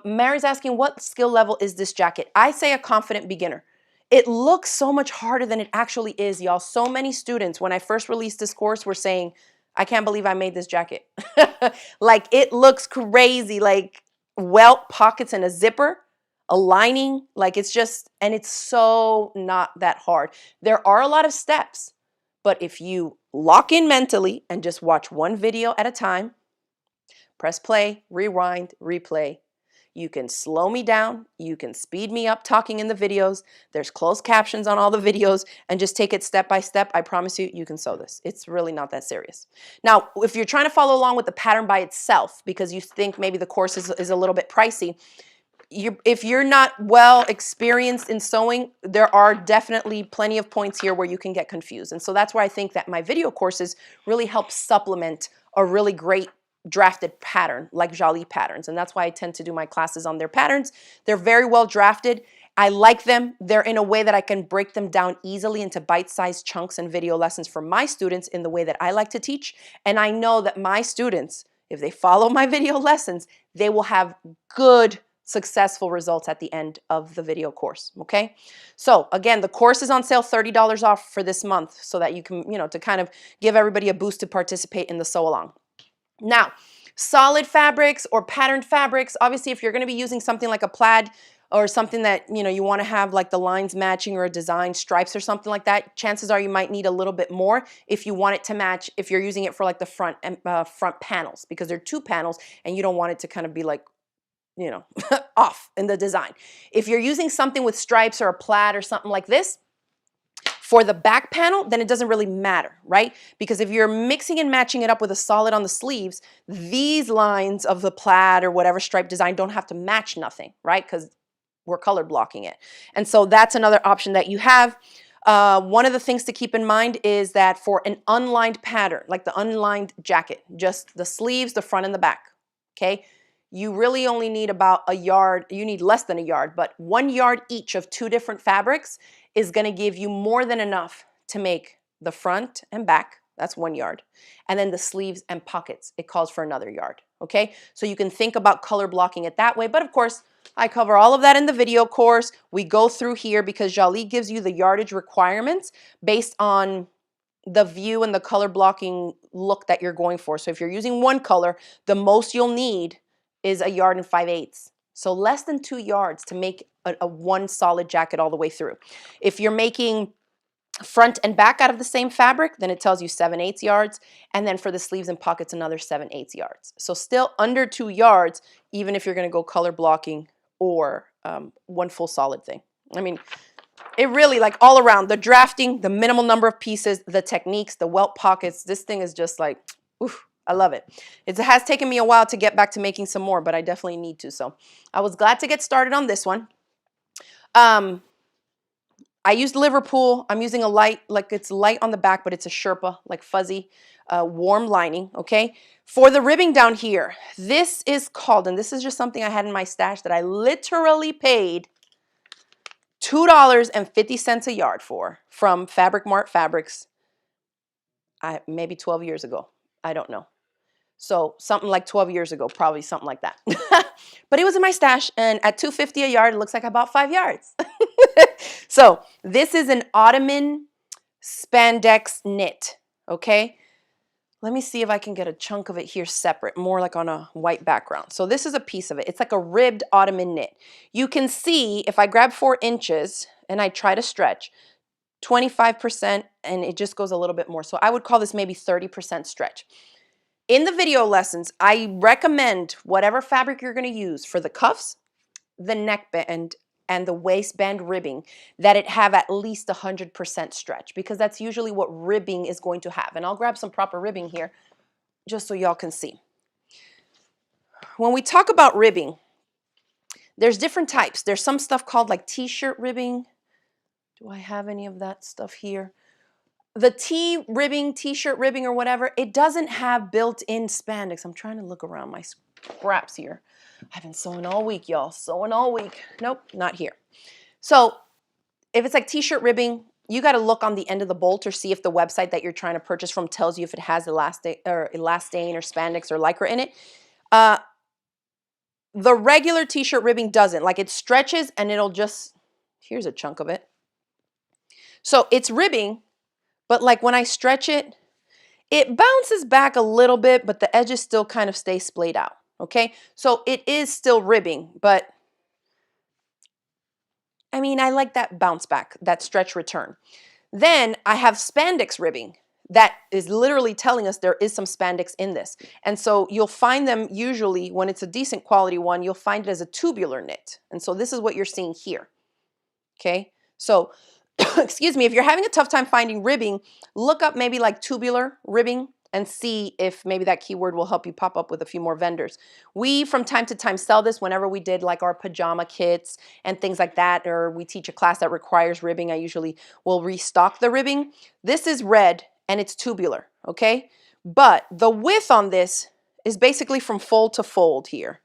Mary's asking, what skill level is this jacket? I say a confident beginner. It looks so much harder than it actually is, y'all. So many students, when I first released this course, were saying, I can't believe I made this jacket. Like, it looks crazy, like, welt pockets and a zipper, a lining, like it's just, and it's so not that hard. There are a lot of steps, but if you lock in mentally and just watch one video at a time, Press play, rewind, replay. You can slow me down, you can speed me up talking in the videos. There's closed captions on all the videos, and just take it step by step. I promise you, you can sew this. It's really not that serious. Now, if you're trying to follow along with the pattern by itself because you think maybe the course is a little bit pricey, if you're not well experienced in sewing, there are definitely plenty of points here where you can get confused. And so that's why I think that my video courses really help supplement a really great drafted pattern like Jalie patterns. And that's why I tend to do my classes on their patterns. They're very well drafted. I like them. They're in a way that I can break them down easily into bite-sized chunks and video lessons for my students in the way that I like to teach. And I know that my students, if they follow my video lessons, they will have good, successful results at the end of the video course, okay? So again, the course is on sale, $30 off for this month so that you can, to kind of give everybody a boost to participate in the sew along. Now, solid fabrics or patterned fabrics, obviously if you're going to be using something like a plaid or something that, you want to have like the lines matching or a design, stripes or something like that, chances are you might need a little bit more if you want it to match, if you're using it for like the front panels, because there are 2 panels and you don't want it to kind of be like, off in the design. If you're using something with stripes or a plaid or something like this, for the back panel, then it doesn't really matter, right? Because if you're mixing and matching it up with a solid on the sleeves, these lines of the plaid or whatever stripe design don't have to match nothing, right? Because we're color blocking it. And so that's another option that you have. One of the things to keep in mind is that for an unlined pattern, like the unlined jacket, just the sleeves, the front and the back, okay? You really only need about a yard. You need less than a yard, but 1 yard each of 2 different fabrics is going to give you more than enough to make the front and back. That's 1 yard. And then the sleeves and pockets, it calls for another yard. Okay, so you can think about color blocking it that way. But of course, I cover all of that in the video course. We go through here because Jalie gives you the yardage requirements based on the view and the color blocking look that you're going for. So if you're using 1 color, the most you'll need is 1 yard and 5/8. So less than 2 yards to make a 1 solid jacket all the way through. If you're making front and back out of the same fabric, then it tells you 7/8 yards. And then for the sleeves and pockets, another 7/8 yards. So still under 2 yards, even if you're going to go color blocking or 1 full solid thing. I mean, it really, like, all around, the drafting, the minimal number of pieces, the techniques, the welt pockets, this thing is just like, oof, I love it. It has taken me a while to get back to making some more, but I definitely need to. So I was glad to get started on this one. I used Liverpool. I'm using a light, like it's light on the back, but it's a Sherpa, like fuzzy, warm lining, okay? For the ribbing down here, this is called, and this is just something I had in my stash that I literally paid $2.50 a yard for from Fabric Mart Fabrics, maybe 12 years ago. I don't know. So something like 12 years ago, probably something like that. But it was in my stash, and at $2.50 a yard, it looks like I bought 5 yards. So this is an Ottoman spandex knit, okay? Let me see if I can get a chunk of it here separate, more like on a white background. So this is a piece of it. It's like a ribbed Ottoman knit. You can see if I grab 4 inches and I try to stretch, 25%, and it just goes a little bit more. So I would call this maybe 30% stretch. In the video lessons, I recommend whatever fabric you're going to use for the cuffs, the neckband, and the waistband ribbing, that it have at least 100% stretch, because that's usually what ribbing is going to have. And I'll grab some proper ribbing here just so y'all can see. When we talk about ribbing, there's different types. There's some stuff called like t-shirt ribbing. Do I have any of that stuff here? The ribbing, t-shirt ribbing or whatever, it doesn't have built-in spandex. I'm trying to look around my scraps here. I've been sewing all week, y'all. Sewing all week. Nope, not here. So if it's like t-shirt ribbing, you got to look on the end of the bolt or see if the website that you're trying to purchase from tells you if it has elastane or spandex or lycra in it. The regular t-shirt ribbing doesn't. Like, it stretches and it'll just, here's a chunk of it. So it's ribbing, but like when I stretch it, it bounces back a little bit, but the edges still kind of stay splayed out, okay? So it is still ribbing, but I mean, I like that bounce back, that stretch return. Then I have spandex ribbing. that is literally telling us there is some spandex in this. And so you'll find them usually when it's a decent quality one, you'll find it as a tubular knit. And so this is what you're seeing here. Okay, so excuse me, if you're having a tough time finding ribbing, look up maybe like tubular ribbing and see if maybe that keyword will help you pop up with a few more vendors. We from time to time sell this whenever we did like our pajama kits and things like that, or we teach a class that requires ribbing. I usually will restock the ribbing. This is red and it's tubular, okay? But the width on this is basically from fold to fold here.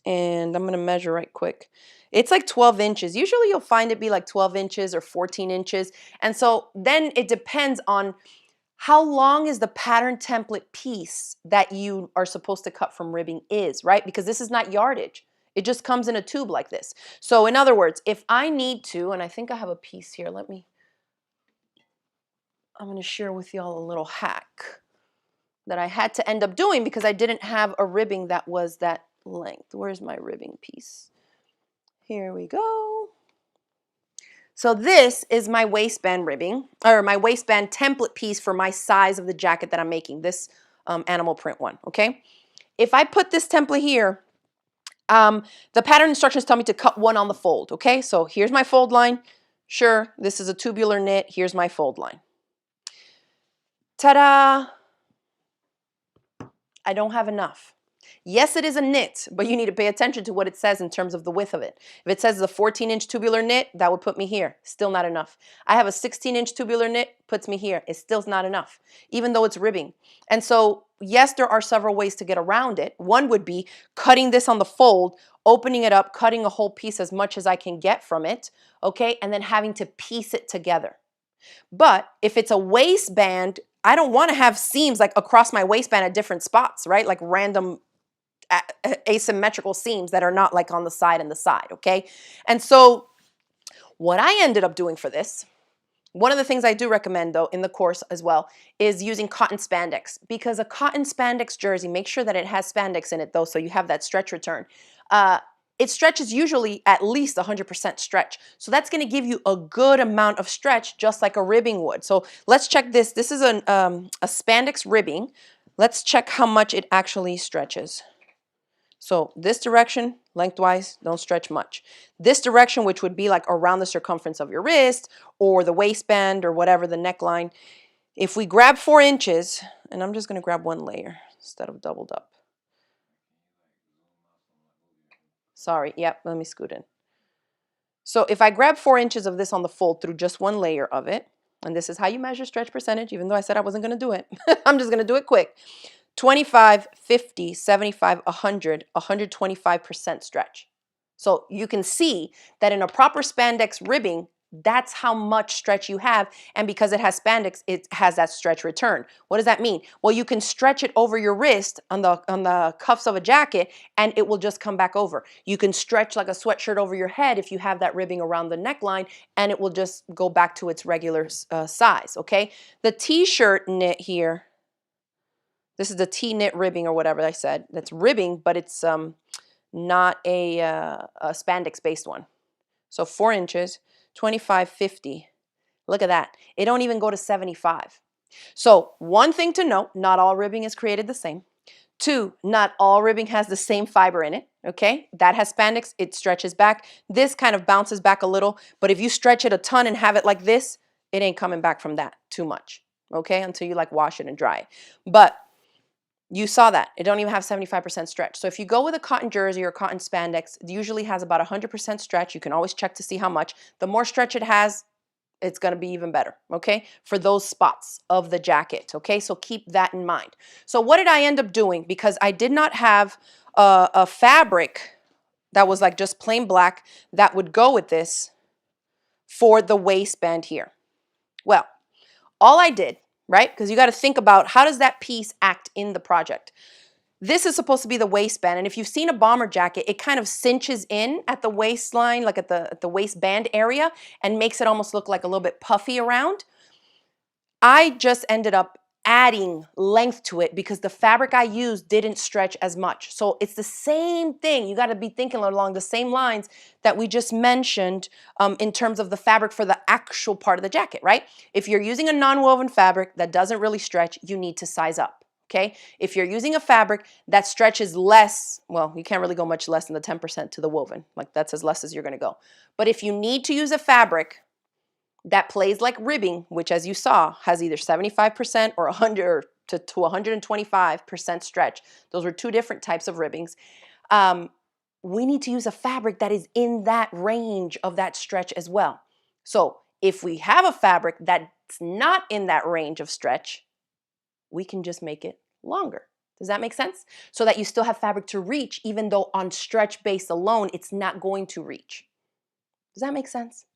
And I'm gonna measure right quick. It's like 12 inches. Usually you'll find it be like 12 inches or 14 inches. And so then it depends on how long is the pattern template piece that you are supposed to cut from ribbing is, right? Because this is not yardage. It just comes in a tube like this. So in other words, if I need to, and I think I have a piece here, I'm gonna share with y'all a little hack that I had to end up doing because I didn't have a ribbing that was that length. Where's my ribbing piece? Here we go. So this is my waistband ribbing, or my waistband template piece for my size of the jacket that I'm making, this animal print one, okay? If I put this template here, the pattern instructions tell me to cut one on the fold, okay? So here's my fold line. Sure, this is a tubular knit. Here's my fold line. Ta-da! I don't have enough. Yes, it is a knit, but you need to pay attention to what it says in terms of the width of it. If it says it's a 14-inch tubular knit, that would put me here. Still not enough. I have a 16-inch tubular knit, puts me here. It's still not enough, even though it's ribbing. And so, yes, there are several ways to get around it. One would be cutting this on the fold, opening it up, cutting a whole piece as much as I can get from it, okay, and then having to piece it together. But if it's a waistband, I don't want to have seams like across my waistband at different spots, right? Like random asymmetrical seams that are not like on the side and the side, okay? And so what I ended up doing for this, one of the things I do recommend though in the course as well is using cotton spandex, because a cotton spandex jersey, make sure that it has spandex in it though, so you have that stretch return. It stretches usually at least 100% stretch. So that's going to give you a good amount of stretch, just like a ribbing would. So let's check this. This is a spandex ribbing. Let's check how much it actually stretches. So this direction, lengthwise, don't stretch much. This direction, which would be like around the circumference of your wrist or the waistband or whatever, the neckline. If we grab 4 inches, and I'm just going to grab one layer instead of doubled up. Sorry, yep, let me scoot in. So if I grab 4 inches of this on the fold through just one layer of it, and this is how you measure stretch percentage, even though I said I wasn't going to do it. I'm just going to do it quick. 25, 50, 75, 100, 125% stretch. So you can see that in a proper spandex ribbing, that's how much stretch you have. And because it has spandex, it has that stretch return. What does that mean? Well, you can stretch it over your wrist on the cuffs of a jacket and it will just come back over. You can stretch like a sweatshirt over your head if you have that ribbing around the neckline and it will just go back to its regular size, okay? The t-shirt knit here, this is the T-knit ribbing or whatever I said. That's ribbing, but it's not a spandex-based one. So 4 inches, 25, 50. Look at that. It don't even go to 75. So one thing to note, not all ribbing is created the same. 2, not all ribbing has the same fiber in it, okay? That has spandex, it stretches back. This kind of bounces back a little, but if you stretch it a ton and have it like this, it ain't coming back from that too much, okay? Until you like wash it and dry it. But you saw that. It don't even have 75% stretch. So if you go with a cotton jersey or cotton spandex, it usually has about 100% stretch. You can always check to see how much. The more stretch it has, it's going to be even better, okay, for those spots of the jacket, okay? So keep that in mind. So what did I end up doing? Because I did not have a fabric that was like just plain black that would go with this for the waistband here. Well, all I did, right? Because you got to think about how does that piece act in the project. This is supposed to be the waistband, and if you've seen a bomber jacket, it kind of cinches in at the waistline, like at the waistband area, and makes it almost look like a little bit puffy around. I just ended up adding length to it because the fabric I used didn't stretch as much. So it's the same thing. You got to be thinking along the same lines that we just mentioned in terms of the fabric for the actual part of the jacket, right? If you're using a non-woven fabric that doesn't really stretch, you need to size up, okay? If you're using a fabric that stretches less, well, you can't really go much less than the 10% to the woven. Like that's as less as you're going to go. But if you need to use a fabric that plays like ribbing, which as you saw has either 75% or 100 to 125% stretch. Those were two different types of ribbings. We need to use a fabric that is in that range of that stretch as well. So if we have a fabric that's not in that range of stretch, we can just make it longer. Does that make sense? So that you still have fabric to reach, even though on stretch base alone, it's not going to reach. Does that make sense?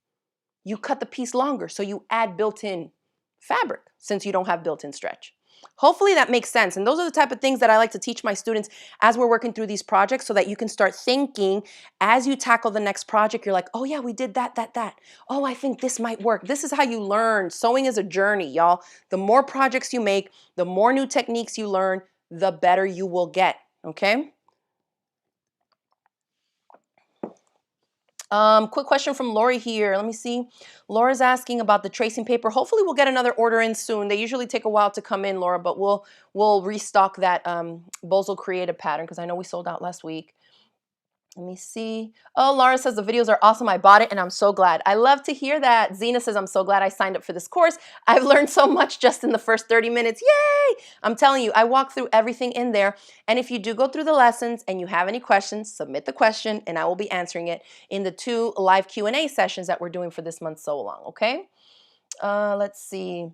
You cut the piece longer, so you add built-in fabric since you don't have built-in stretch. Hopefully that makes sense. And those are the type of things that I like to teach my students as we're working through these projects so that you can start thinking as you tackle the next project. You're like, oh yeah, we did that. Oh, I think this might work. This is how you learn. Sewing is a journey, y'all. The more projects you make, the more new techniques you learn, the better you will get, okay? Quick question from Lori here. Let me see. Laura's asking about the tracing paper. Hopefully we'll get another order in soon. They usually take a while to come in, Laura, but we'll restock that Bozo Creative pattern because I know we sold out last week. Let me see. Oh, Laura says the videos are awesome. I bought it and I'm so glad. I love to hear that. Zena says, I'm so glad I signed up for this course. I've learned so much just in the first 30 minutes. Yay! I'm telling you, I walk through everything in there. And if you do go through the lessons and you have any questions, submit the question and I will be answering it in the 2 live Q&A sessions that we're doing for this month's Sew Along, okay? Let's see.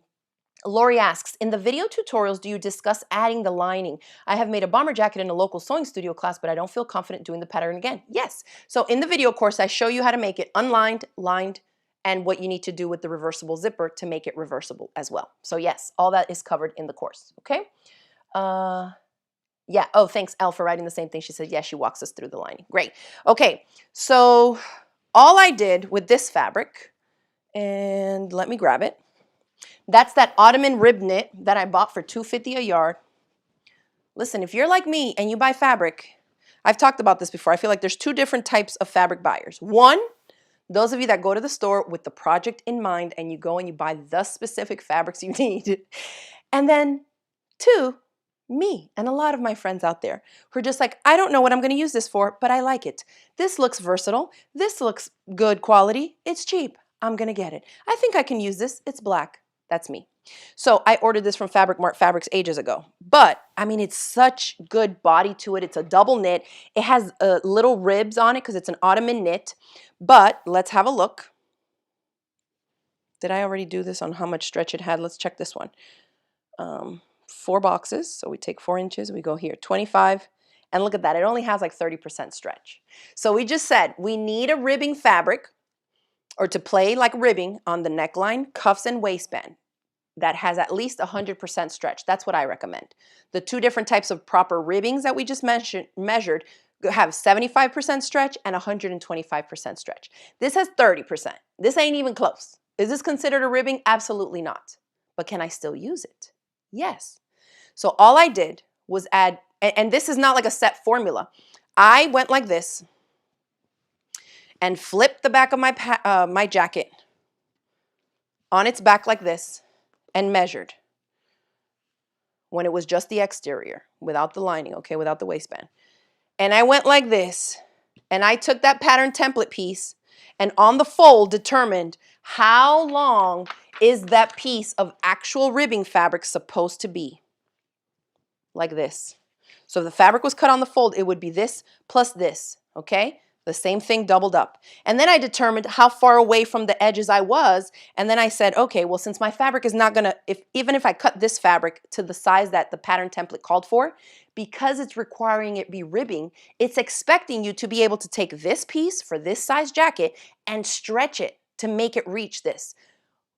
Lori asks, in the video tutorials, do you discuss adding the lining? I have made a bomber jacket in a local sewing studio class, but I don't feel confident doing the pattern again. Yes. So in the video course, I show you how to make it unlined, lined, and what you need to do with the reversible zipper to make it reversible as well. So yes, all that is covered in the course. Okay. Yeah. Oh, thanks, Elle, for writing the same thing. She said, yes, she walks us through the lining. Great. Okay. So all I did with this fabric, and let me grab it. That's that Ottoman rib knit that I bought for $2.50 a yard. Listen, if you're like me and you buy fabric, I've talked about this before. I feel like there's 2 different types of fabric buyers. One, those of you that go to the store with the project in mind and you go and you buy the specific fabrics you need. And then 2, me and a lot of my friends out there who are just like, I don't know what I'm going to use this for, but I like it. This looks versatile. This looks good quality. It's cheap. I'm going to get it. I think I can use this. It's black. That's me. So I ordered this from Fabric Mart Fabrics ages ago. But, I mean, it's such good body to it. It's a double knit. It has little ribs on it because it's an Ottoman knit. But let's have a look. Did I already do this on how much stretch it had? Let's check this one. 4 boxes. So we take 4 inches. We go here, 25. And look at that. It only has like 30% stretch. So we just said we need a ribbing fabric or to play like ribbing on the neckline, cuffs, and waistband that has at least 100% stretch. That's what I recommend. The 2 different types of proper ribbings that we just measured have 75% stretch and 125% stretch. This has 30%. This ain't even close. Is this considered a ribbing? Absolutely not. But can I still use it? Yes. So all I did was add, and this is not like a set formula. I went like this and flipped the back of my jacket on its back like this and measured when it was just the exterior without the lining, okay, without the waistband. And I went like this and I took that pattern template piece and on the fold determined how long is that piece of actual ribbing fabric supposed to be. Like this. So if the fabric was cut on the fold, it would be this plus this, okay? The same thing doubled up. And then I determined how far away from the edges I was. And then I said, okay, well, since my fabric is not gonna, even if I cut this fabric to the size that the pattern template called for, because it's requiring it be ribbing, it's expecting you to be able to take this piece for this size jacket and stretch it to make it reach this.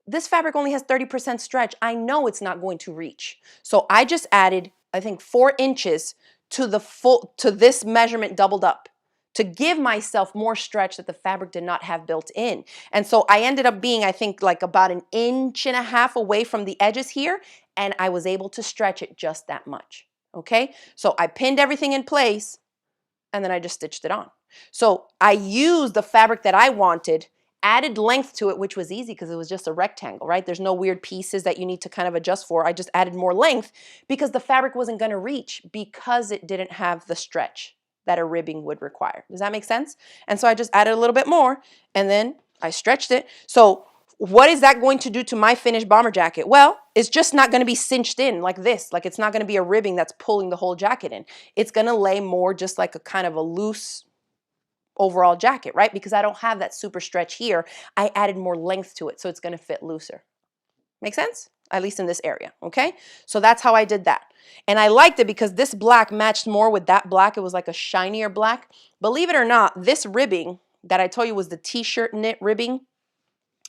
This fabric only has 30% stretch. I know it's not going to reach. So I just added, I think, 4 inches to this measurement doubled up, to give myself more stretch that the fabric did not have built in. And so I ended up being, I think, like about 1.5 inches away from the edges here. and I was able to stretch it just that much. Okay, so I pinned everything in place and then I just stitched it on. So I used the fabric that I wanted, added length to it, which was easy because it was just a rectangle, right? There's no weird pieces that you need to kind of adjust for. I just added more length because the fabric wasn't going to reach because it didn't have the stretch that a ribbing would require. Does that make sense? And so I just added a little bit more and then I stretched it. So what is that going to do to my finished bomber jacket? Well, it's just not going to be cinched in like this. Like it's not going to be a ribbing that's pulling the whole jacket in. It's going to lay more just like a kind of a loose overall jacket, right? Because I don't have that super stretch here. I added more length to it, so it's going to fit looser. Make sense? At least in this area, okay? So that's how I did that. And I liked it because this black matched more with that black. It was like a shinier black. Believe it or not, this ribbing that I told you was the t-shirt knit ribbing,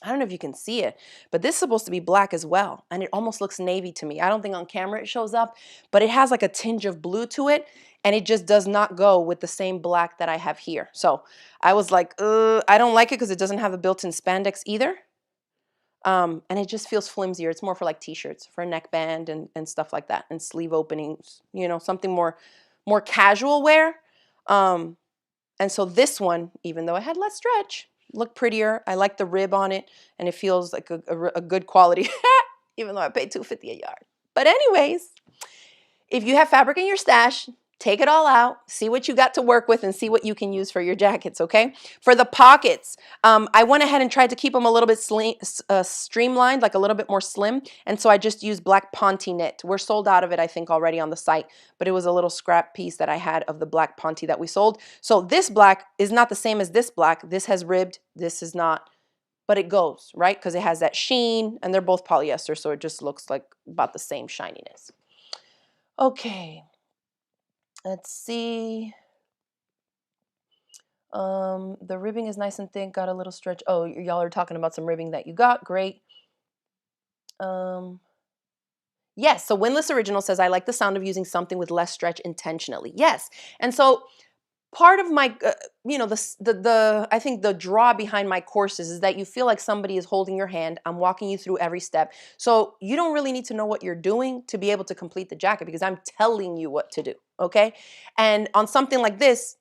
I don't know if you can see it, but this is supposed to be black as well. And it almost looks navy to me. I don't think on camera it shows up, but it has like a tinge of blue to it. And it just does not go with the same black that I have here. So I was like, I don't like it because it doesn't have the built-in spandex either. And it just feels flimsier. It's more for like t-shirts, for a neckband and stuff like that. And sleeve openings, you know, something more casual wear. And so this one, even though it had less stretch, look prettier. I like the rib on it, and it feels like a good quality, even though I paid $2.50 a yard. But anyways, if you have fabric in your stash, take it all out, see what you got to work with, and see what you can use for your jackets, okay? For the pockets, I went ahead and tried to keep them a little bit streamlined, like a little bit more slim, and so I just used black Ponte knit. We're sold out of it, I think, already on the site, but it was a little scrap piece that I had of the black Ponte that we sold. So this black is not the same as this black. This has ribbed, this is not, but it goes, right? Because it has that sheen, and they're both polyester, so it just looks like about the same shininess. Okay. Let's see. The ribbing is nice and thick, got a little stretch. Oh, y'all are talking about some ribbing that you got. Great. Yes, so Windless Original says, I like the sound of using something with less stretch intentionally. Yes. And so part of my, you know, I think the draw behind my courses is that you feel like somebody is holding your hand. I'm walking you through every step. So you don't really need to know what you're doing to be able to complete the jacket because I'm telling you what to do, okay? And on something like this,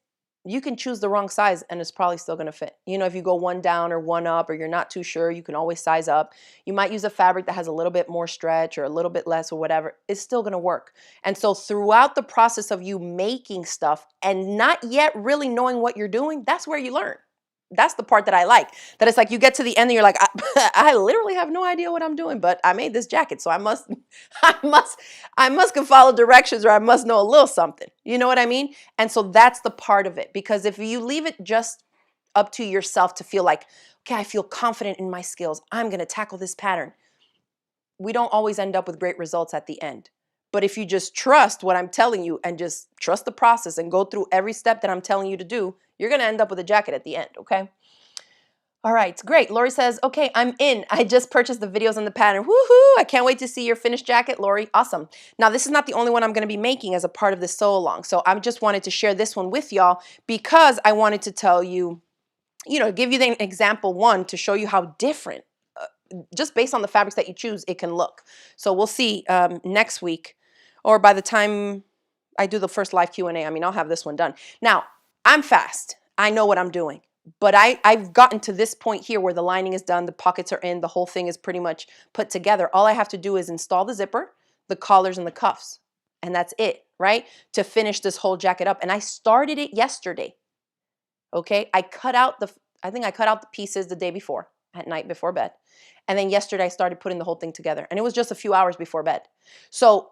you can choose the wrong size and it's probably still going to fit. You know, if you go one down or one up or you're not too sure, you can always size up. You might use a fabric that has a little bit more stretch or a little bit less or whatever. It's still going to work. And so throughout the process of you making stuff and not yet really knowing what you're doing, that's where you learn. That's the part that I like. That it's like you get to the end and you're like, I literally have no idea what I'm doing, but I made this jacket, so I must can follow directions or I must know a little something. You know what I mean? And so that's the part of it. Because if you leave it just up to yourself to feel like, okay, I feel confident in my skills, I'm going to tackle this pattern, we don't always end up with great results at the end. But if you just trust what I'm telling you and just trust the process and go through every step that I'm telling you to do, you're going to end up with a jacket at the end, okay? All right, great. Lori says, okay, I'm in. I just purchased the videos on the pattern. Woohoo! I can't wait to see your finished jacket, Lori. Awesome. Now, this is not the only one I'm going to be making as a part of this sew along. So I just wanted to share this one with y'all because I wanted to tell you, you know, give you the example one to show you how different, just based on the fabrics that you choose, it can look. So we'll see next week, or by the time I do the first live Q&A, I mean, I'll have this one done. Now, I'm fast. I know what I'm doing. But I've gotten to this point here where the lining is done, the pockets are in, the whole thing is pretty much put together. All I have to do is install the zipper, the collars, and the cuffs. And that's it, right? To finish this whole jacket up. And I started it yesterday. Okay? I think I cut out the pieces the day before, at night before bed. And then yesterday I started putting the whole thing together. And it was just a few hours before bed. So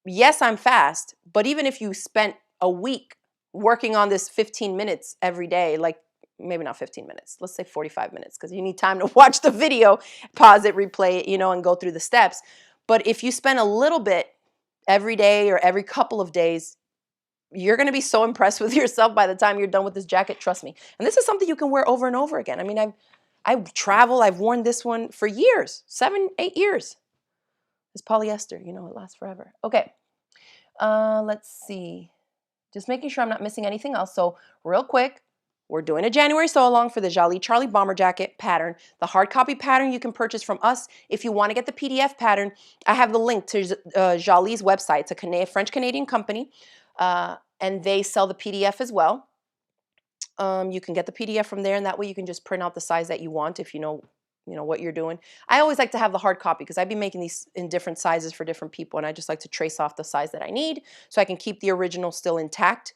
yes, I'm fast, but even if you spent a week working on this 15 minutes every day, like maybe not 15 minutes, let's say 45 minutes, because you need time to watch the video, pause it, replay it, you know, and go through the steps. But if you spend a little bit every day or every couple of days, you're going to be so impressed with yourself by the time you're done with this jacket, trust me. And this is something you can wear over and over again. I mean, I've traveled, I've worn this one for years, 7, 8 years. It's polyester, you know, it lasts forever. Okay, let's see. Just making sure I'm not missing anything else. So real quick, We're doing a January sew along for the Jalie Charlie bomber jacket pattern. The hard copy pattern you can purchase from us. If you want to get the PDF pattern, I have the link to Jalie's website. It's a French-Canadian company, and they sell the PDF as well. You can get the PDF from there, and that way you can just print out the size that you want if you know what you're doing. I always like to have the hard copy because I've been making these in different sizes for different people, and I just like to trace off the size that I need so I can keep the original still intact.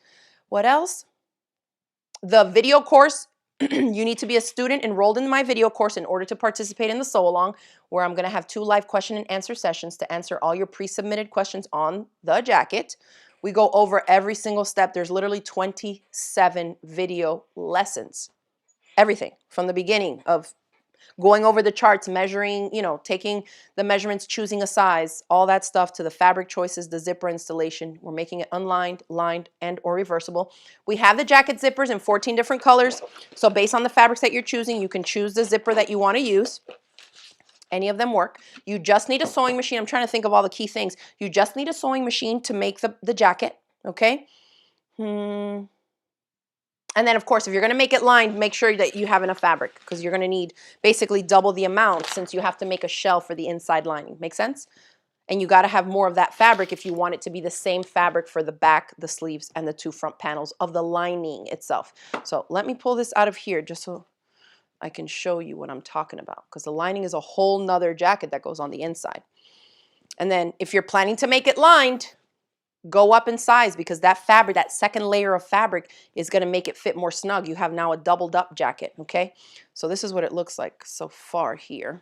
What else? The video course, you need to be a student enrolled in my video course in order to participate in the sew along, where I'm going to have 2 live question and answer sessions to answer all your pre-submitted questions on the jacket. We go over every single step. There's literally 27 video lessons. Everything from the beginning of going over the charts, measuring, taking the measurements, choosing a size, all that stuff, to the fabric choices, the zipper installation. We're making it unlined, lined, and or reversible. We have the jacket zippers in 14 different colors. So based on the fabrics that you're choosing, you can choose the zipper that you want to use. Any of them work. You just need a sewing machine. I'm trying to think of all the key things. You just need a sewing machine to make the jacket, okay? And then, of course, if you're going to make it lined, make sure that you have enough fabric, because you're going to need basically double the amount since you have to make a shell for the inside lining. Make sense? And you got to have more of that fabric if you want it to be the same fabric for the back, the sleeves, and the 2 front panels of the lining itself. So let me pull this out of here just so I can show you what I'm talking about, because the lining is a whole nother jacket that goes on the inside. And then if you're planning to make it lined, go up in size, because that fabric, that second layer of fabric, is going to make it fit more snug. You have now a doubled up jacket, okay? So this is what it looks like so far here.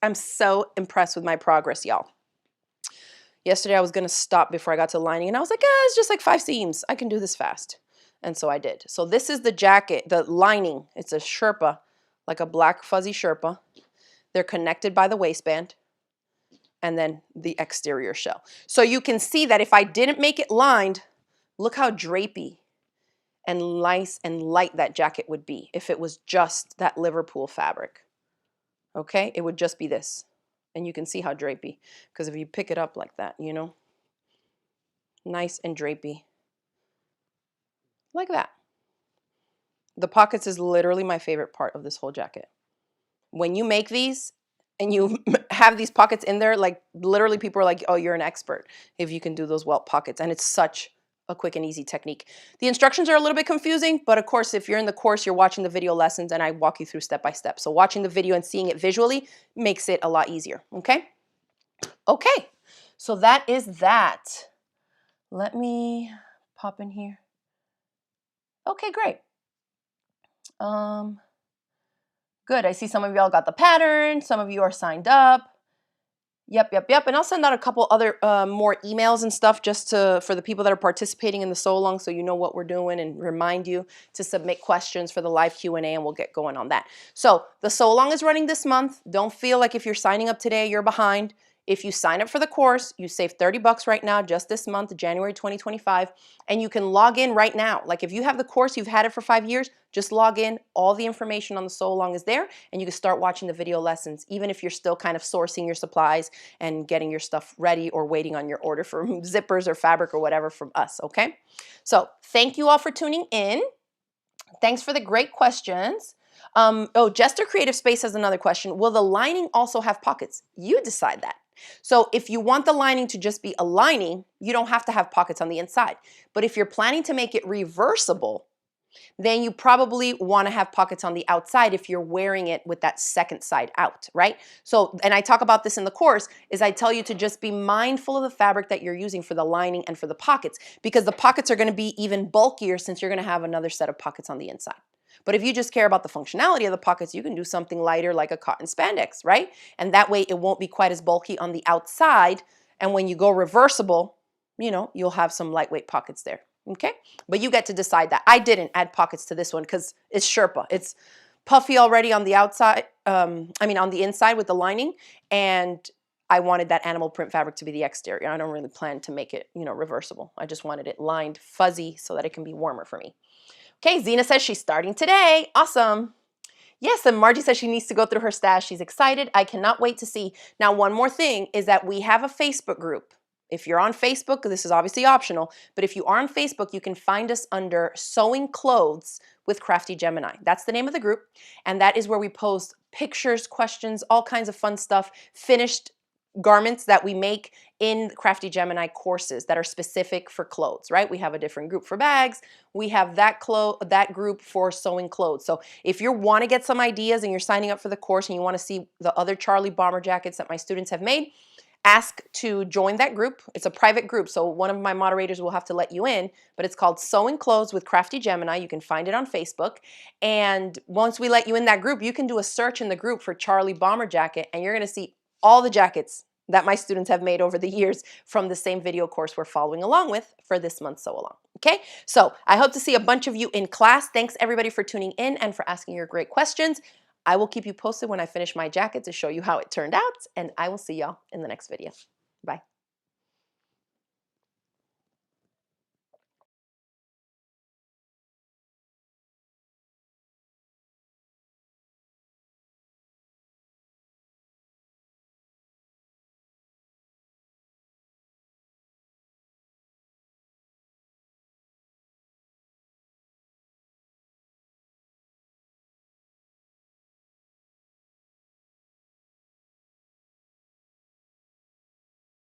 I'm so impressed with my progress, y'all. Yesterday I was going to stop before I got to lining, and I was like, it's just like 5 seams. I can do this fast. And so I did. So this is the jacket, the lining. It's a Sherpa, like a black fuzzy Sherpa. They're connected by the waistband. And then the exterior shell. So you can see that if I didn't make it lined, look how drapey and nice and light that jacket would be if it was just that Liverpool fabric. Okay, it would just be this. And you can see how drapey, because if you pick it up like that, nice and drapey. Like that. The pockets is literally my favorite part of this whole jacket. When you make these, and you have these pockets in there, like literally people are like, oh, you're an expert if you can do those welt pockets. And it's such a quick and easy technique. The instructions are a little bit confusing, but of course, if you're in the course, you're watching the video lessons and I walk you through step by step. So watching the video and seeing it visually makes it a lot easier, okay? Okay, so that is that. Let me pop in here. Okay, great. Good, I see some of y'all got the pattern. Some of you are signed up. Yep. And I'll send out a couple other more emails and stuff just for the people that are participating in the sew along, so you know what we're doing, and remind you to submit questions for the live Q&A, and we'll get going on that. So the sew along is running this month. Don't feel like if you're signing up today, you're behind. If you sign up for the course, you save $30 right now, just this month, January 2025, and you can log in right now. Like if you have the course, you've had it for 5 years, just log in. All the information on the sew along is there, and you can start watching the video lessons, even if you're still kind of sourcing your supplies and getting your stuff ready or waiting on your order for zippers or fabric or whatever from us, okay? So thank you all for tuning in. Thanks for the great questions. Jester Creative Space has another question. Will the lining also have pockets? You decide that. So if you want the lining to just be a lining, you don't have to have pockets on the inside. But if you're planning to make it reversible, then you probably want to have pockets on the outside if you're wearing it with that second side out, right? So, and I talk about this in the course, is I tell you to just be mindful of the fabric that you're using for the lining and for the pockets, because the pockets are going to be even bulkier since you're going to have another set of pockets on the inside. But if you just care about the functionality of the pockets, you can do something lighter like a cotton spandex, right? And that way it won't be quite as bulky on the outside. And when you go reversible, you'll have some lightweight pockets there, okay? But you get to decide that. I didn't add pockets to this one because it's Sherpa. It's puffy already on the outside, on the inside with the lining. And I wanted that animal print fabric to be the exterior. I don't really plan to make it, reversible. I just wanted it lined, fuzzy, so that it can be warmer for me. Okay, Zena says she's starting today. Awesome. Yes, and Margie says she needs to go through her stash. She's excited. I cannot wait to see. Now, one more thing is that we have a Facebook group. If you're on Facebook, this is obviously optional, but if you are on Facebook, you can find us under Sewing Clothes with Crafty Gemini. That's the name of the group, and that is where we post pictures, questions, all kinds of fun stuff, finished garments that we make in Crafty Gemini courses that are specific for clothes, right? We have a different group for bags. We have that group for sewing clothes. So if you want to get some ideas and you're signing up for the course and you want to see the other Charlie bomber jackets that my students have made, ask to join that group. It's a private group, so one of my moderators will have to let you in, but it's called Sewing Clothes with Crafty Gemini. You can find it on Facebook. And once we let you in that group, you can do a search in the group for Charlie bomber jacket, and you're going to see all the jackets that my students have made over the years from the same video course we're following along with for this month's Sew Along. Okay, so I hope to see a bunch of you in class. Thanks everybody for tuning in and for asking your great questions. I will keep you posted when I finish my jacket to show you how it turned out, and I will see y'all in the next video. Bye.